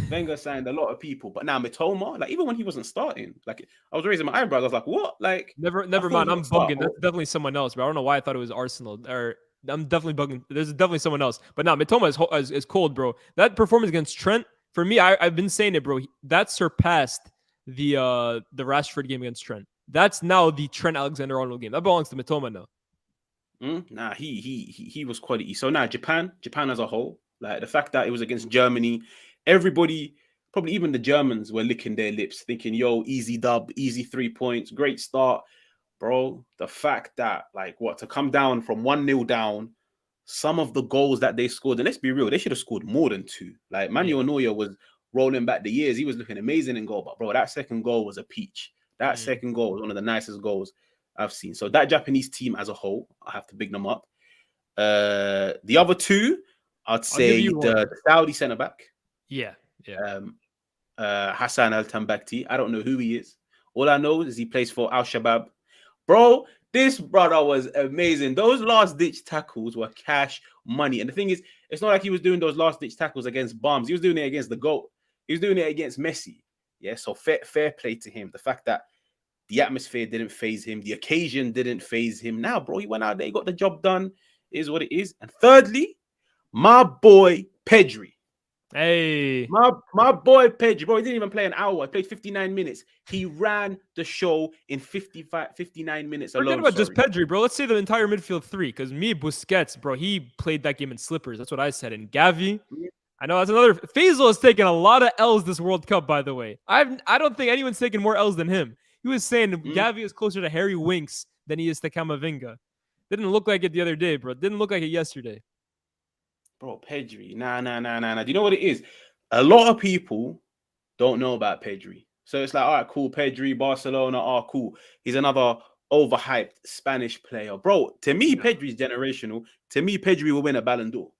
But now Mitoma, like even when he wasn't starting, like I was raising my eyebrows. I was like, what? Like never mind. I'm bugging. That's definitely someone else, bro. I don't know why I thought it was Arsenal. Or I'm definitely bugging. There's definitely someone else. But now Mitoma is cold, bro. That performance against Trent, for me, I've been saying it, bro. That surpassed the Rashford game against Trent. That's now the Trent Alexander-Arnold game. That belongs to Mitoma now. Nah, he was quality. So now Japan as a whole, like the fact that it was against Germany, everybody, probably even the Germans, were licking their lips, thinking, "Yo, easy dub, easy 3 points, great start, bro." The fact that to come down from 1-0 down, some of the goals that they scored, and let's be real, they should have scored more than 2. Like Manuel Neuer was rolling back the years; he was looking amazing in goal, but bro, that second goal was a peach. That second goal was one of the nicest goals I've seen. So that Japanese team as a whole, I have to big them up. The other two, I'd say the Saudi centre back. Yeah. Hassan Al-Tambakti. I don't know who he is. All I know is he plays for Al-Shabaab. Bro, this brother was amazing. Those last-ditch tackles were cash money. And the thing is, it's not like he was doing those last-ditch tackles against bombs. He was doing it against the GOAT. He was doing it against Messi. Yeah, so fair play to him. The fact that the atmosphere didn't phase him. The occasion didn't phase him. Now, bro, he went out there, he got the job done. It is what it is. And thirdly, my boy Pedri. Hey. My boy Pedri. Bro, he didn't even play an hour. He played 59 minutes. He ran the show in 59 minutes alone. Forget about just Pedri, bro. Let's say the entire midfield 3. Because Busquets, bro, he played that game in slippers. That's what I said. And Gavi. I know that's another. Faisal has taken a lot of L's this World Cup, by the way. I don't think anyone's taken more L's than him. He was saying Gavi is closer to Harry Winks than he is to Camavinga. Didn't look like it the other day, bro. Didn't look like it yesterday. Bro, Pedri. Nah. Do you know what it is? A lot of people don't know about Pedri. So it's like, all right, cool. Pedri, Barcelona, cool. He's another overhyped Spanish player. Bro, to me, Pedri's generational. To me, Pedri will win a Ballon d'Or.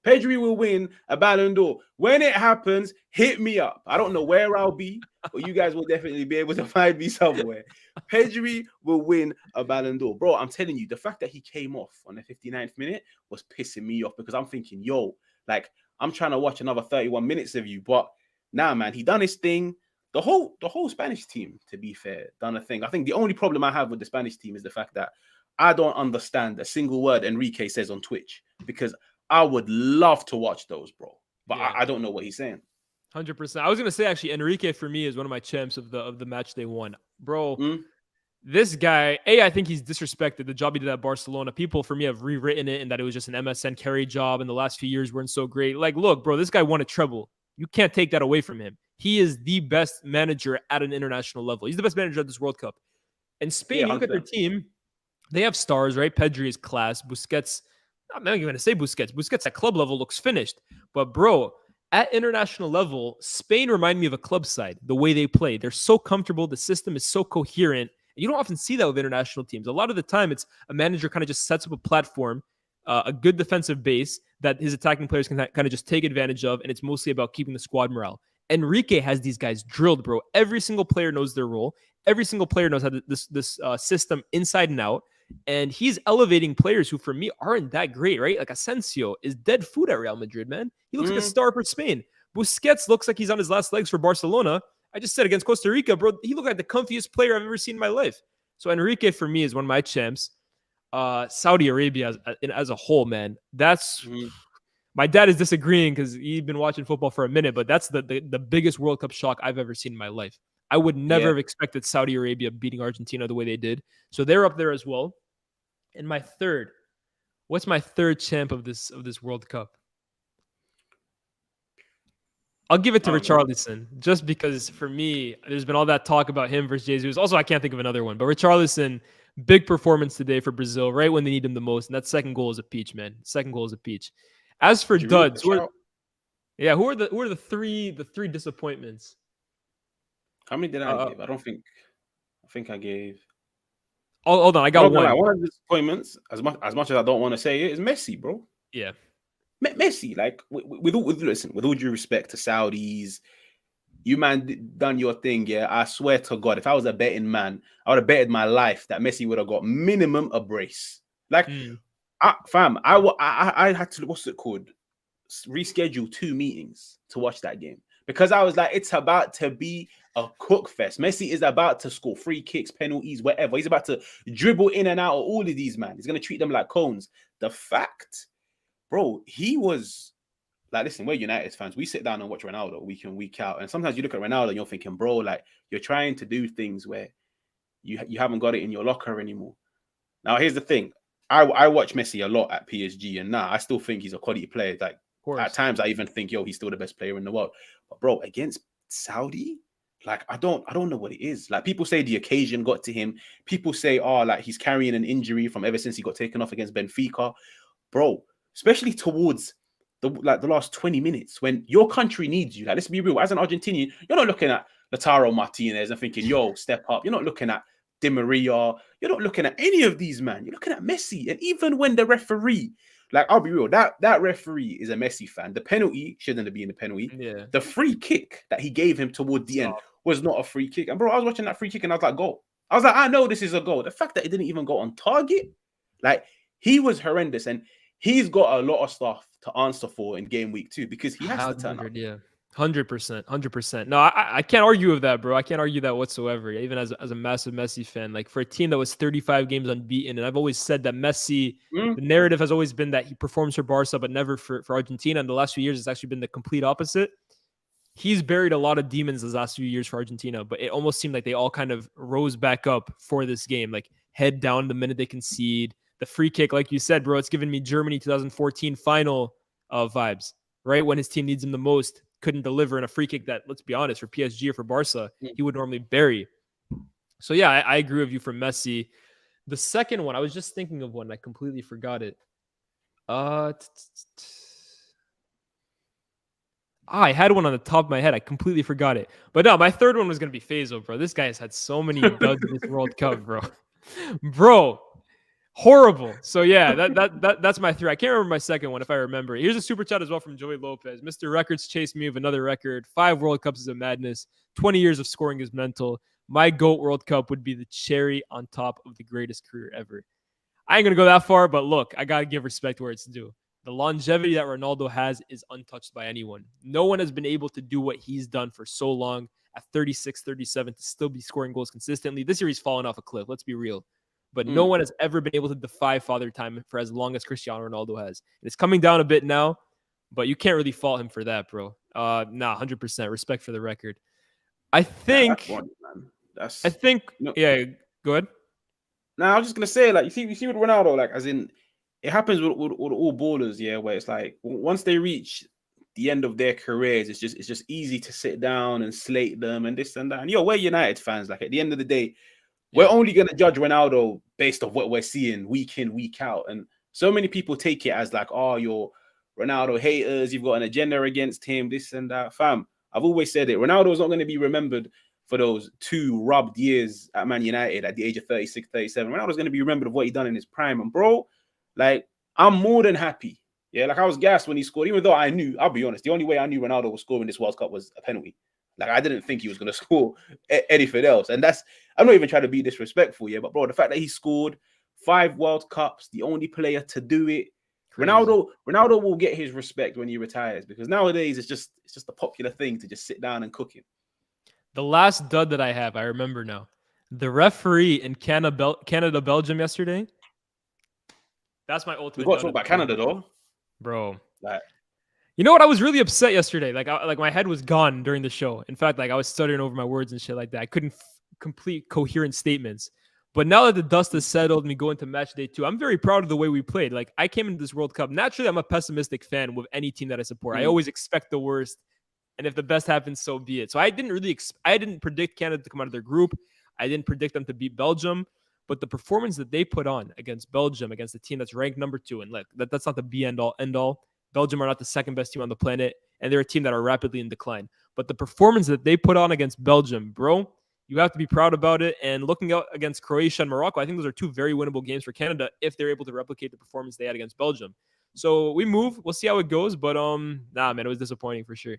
Pedri will win a Ballon d'Or. When it happens, hit me up. I don't know where I'll be, but you guys will definitely be able to find me somewhere. Pedri will win a Ballon d'Or. Bro, I'm telling you, the fact that he came off on the 59th minute was pissing me off because I'm thinking, yo, like, I'm trying to watch another 31 minutes of you. But nah, man, he done his thing. The whole Spanish team, to be fair, done a thing. I think the only problem I have with the Spanish team is the fact that I don't understand a single word Enrique says on Twitch because I would love to watch those, bro. But I don't know what he's saying. 100%. I was gonna say actually, Enrique for me is one of my champs of the match they won, bro. This guy, I think he's disrespected the job he did at Barcelona. People for me have rewritten it and that it was just an MSN carry job, and the last few years weren't so great. Like, look, bro, this guy won a treble. You can't take that away from him. He is the best manager at an international level. He's the best manager at this World Cup. And Spain, you look at their team, they have stars, right? Pedri is class. Busquets. I'm not even going to say Busquets. Busquets at club level looks finished. But, bro, at international level, Spain remind me of a club side, the way they play. They're so comfortable. The system is so coherent. And you don't often see that with international teams. A lot of the time, it's a manager kind of just sets up a platform, a good defensive base that his attacking players can kind of just take advantage of, and it's mostly about keeping the squad morale. Enrique has these guys drilled, bro. Every single player knows their role. Every single player knows how this system inside and out. And he's elevating players who, for me, aren't that great, right? Like Asensio is dead food at Real Madrid, man. He looks like a star for Spain. Busquets looks like he's on his last legs for Barcelona. I just said against Costa Rica, bro, he looked like the comfiest player I've ever seen in my life. So Enrique, for me, is one of my champs. Saudi Arabia as a whole, man. That's... My dad is disagreeing because he's been watching football for a minute, but that's the biggest World Cup shock I've ever seen in my life. I would never have expected Saudi Arabia beating Argentina the way they did. So they're up there as well. And my third, what's my third champ of this World Cup? I'll give it to Richarlison, just because for me, there's been all that talk about him versus Jesus. Also, I can't think of another one, but Richarlison, big performance today for Brazil, right when they need him the most. And that second goal is a peach, man. Second goal is a peach. As for duds, who are the three disappointments? How many did I give? I think I gave. Oh, hold on, I got one. One of the disappointments, as much as I don't want to say it, is Messi, bro. Yeah. Messi, like with all due respect to Saudis, you man done your thing, yeah. I swear to God, if I was a betting man, I would have betted my life that Messi would have got minimum a brace. Like, I had to, what's it called, reschedule 2 meetings to watch that game because I was like, it's about to be a cook fest. Messi is about to score free kicks, penalties, whatever. He's about to dribble in and out of all of these, man. He's gonna treat them like cones. The fact. Bro, he was like, listen, we're United fans. We sit down and watch Ronaldo week in, week out. And sometimes you look at Ronaldo and you're thinking, bro, like you're trying to do things where you haven't got it in your locker anymore. Now, here's the thing. I watch Messi a lot at PSG, and I still think he's a quality player. Like at times I even think, he's still the best player in the world. But bro, against Saudi, like I don't know what it is. Like people say the occasion got to him. People say, like he's carrying an injury from ever since he got taken off against Benfica. Bro, especially towards the last 20 minutes when your country needs you. Like, let's be real. As an Argentinian, you're not looking at Lautaro Martinez and thinking, step up. You're not looking at Di Maria. You're not looking at any of these, man. You're looking at Messi. And even when the referee, like, I'll be real, that referee is a Messi fan. The penalty shouldn't have been a penalty. Yeah. The free kick that he gave him toward the end was not a free kick. And bro, I was watching that free kick and I was like, goal. I was like, I know this is a goal. The fact that it didn't even go on target, like, he was horrendous. And he's got a lot of stuff to answer for in game week 2 because he has to turn up. Yeah, 100%. No, I can't argue with that, bro. I can't argue that whatsoever. Even as a massive Messi fan, like for a team that was 35 games unbeaten, and I've always said that Messi, the narrative has always been that he performs for Barca, but never for Argentina. And the last few years, it's actually been the complete opposite. He's buried a lot of demons the last few years for Argentina, but it almost seemed like they all kind of rose back up for this game, like head down the minute they concede. The free kick, like you said, bro, it's given me Germany 2014 final vibes, right? When his team needs him the most, couldn't deliver in a free kick that, let's be honest, for PSG or for Barca, he would normally bury. So, yeah, I agree with you for Messi. The second one, I was just thinking of one. I completely forgot it. I had one on the top of my head. I completely forgot it. But no, my third one was going to be Faisal, bro. This guy has had so many duds in this World Cup, bro. Bro. Horrible. So yeah, that's my 3. I can't remember my second one if I remember. Here's a super chat as well from Joey Lopez. Mr. Records chased me with another record. 5 World Cups is a madness. 20 years of scoring is mental. My GOAT World Cup would be the cherry on top of the greatest career ever. I ain't gonna go that far, but look, I gotta give respect where it's due. The longevity that Ronaldo has is untouched by anyone. No one has been able to do what he's done for so long at 36, 37 to still be scoring goals consistently. This year he's fallen off a cliff. Let's be real. But no one has ever been able to defy Father Time for as long as Cristiano Ronaldo has. And it's coming down a bit now, but you can't really fault him for that, bro. 100%. Respect for the record. I think... Yeah, yeah, go ahead. Now, I was just going to say, like, you see with Ronaldo, like, as in, it happens with all ballers, yeah, where it's like, once they reach the end of their careers, it's just easy to sit down and slate them and this and that. And, we're United fans. Like, at the end of the day, we're only going to judge Ronaldo based on what we're seeing week in, week out. And so many people take it as like, you're Ronaldo haters. You've got an agenda against him, this and that. Fam, I've always said it. Ronaldo's not going to be remembered for those 2 rubbed years at Man United at the age of 36, 37. Ronaldo's going to be remembered of what he done in his prime. And bro, like, I'm more than happy. Yeah, like I was gassed when he scored, even though I knew, I'll be honest, the only way I knew Ronaldo was scoring this World Cup was a penalty. Like, I didn't think he was going to score anything else. And I'm not even trying to be disrespectful, but bro, the fact that he scored 5 World Cups, the only player to do it. Crazy. Ronaldo will get his respect when he retires because nowadays it's just a popular thing to just sit down and cook him. The last dud that I have, I remember now. The referee in Canada, Belgium yesterday. That's my ultimate. We've got to talk about Canada, though. Bro. Like, You know what? I was really upset yesterday. Like my head was gone during the show. In fact, like I was stuttering over my words and shit like that. I couldn't complete coherent statements. But now that the dust has settled and we go into match day 2, I'm very proud of the way we played. Like I came into this World Cup. Naturally, I'm a pessimistic fan with any team that I support. I always expect the worst, and if the best happens, so be it. So I didn't really I didn't predict Canada to come out of their group. I didn't predict them to beat Belgium. But the performance that they put on against Belgium, against the team that's ranked number 2, and like that's not the be end all. Belgium are not the second best team on the planet, and they're a team that are rapidly in decline. But the performance that they put on against Belgium, bro, you have to be proud about it. And looking out against Croatia and Morocco, I think those are 2 very winnable games for Canada if they're able to replicate the performance they had against Belgium. So we move. We'll see how it goes. But nah, man, it was disappointing for sure.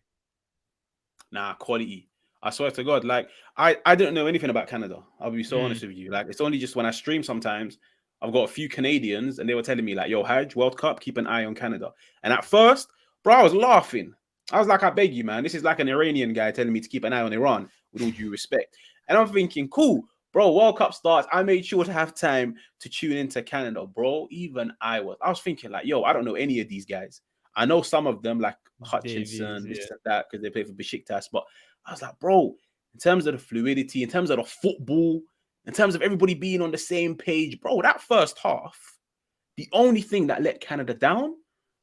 Nah, quality. I swear to God, like I didn't know anything about Canada. I'll be so honest with you. Like it's only just when I stream sometimes, I've got a few Canadians and they were telling me like, yo, Haj, World Cup, keep an eye on Canada. And at first, bro, I was laughing. I was like, I beg you, man. This is like an Iranian guy telling me to keep an eye on Iran, with all due respect. And I'm thinking, cool, bro, World Cup starts. I made sure to have time to tune into Canada, bro. Even I was thinking like, yo, I don't know any of these guys. I know some of them like Hutchinson, this and that, because they play for Besiktas. But I was like, bro, in terms of the fluidity, in terms of the football, in terms of everybody being on the same page, bro, that first half, the only thing that let Canada down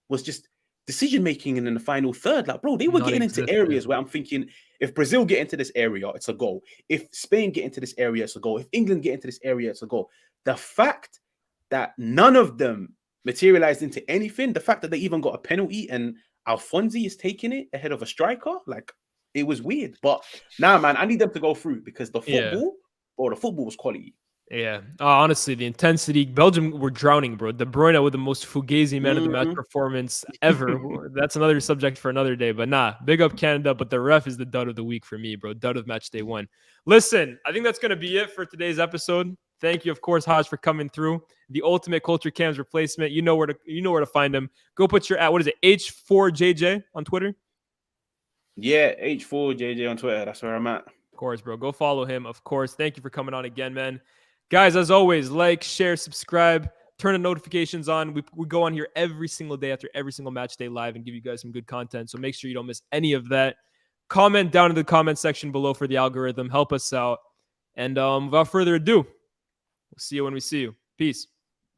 was just decision-making in the final third. Like, bro, they were getting into areas where I'm thinking, if Brazil get into this area, it's a goal. If Spain get into this area, it's a goal. If England get into this area, it's a goal. The fact that none of them materialized into anything, the fact that they even got a penalty and Alphonsi is taking it ahead of a striker, like, it was weird. But nah, man, I need them to go through because the football, or the football was quality. Yeah, honestly, the intensity. Belgium were drowning, bro. De Bruyne with the most fugazi man of the match performance ever. That's another subject for another day. But nah, big up Canada. But the ref is the dud of the week for me, bro. Dud of match day 1. Listen, I think that's gonna be it for today's episode. Thank you, of course, Haj, for coming through. The ultimate Culture Cam's replacement. You know where to find him. Go put your what is it? H4JJ on Twitter. Yeah, H4JJ on Twitter. That's where I'm at. Of course, bro. Go follow him. Of course. Thank you for coming on again, man. Guys, as always, like, share, subscribe, turn the notifications on. We go on here every single day after every single match day live and give you guys some good content. So make sure you don't miss any of that. Comment down in the comment section below for the algorithm. Help us out. And without further ado, we'll see you when we see you. Peace.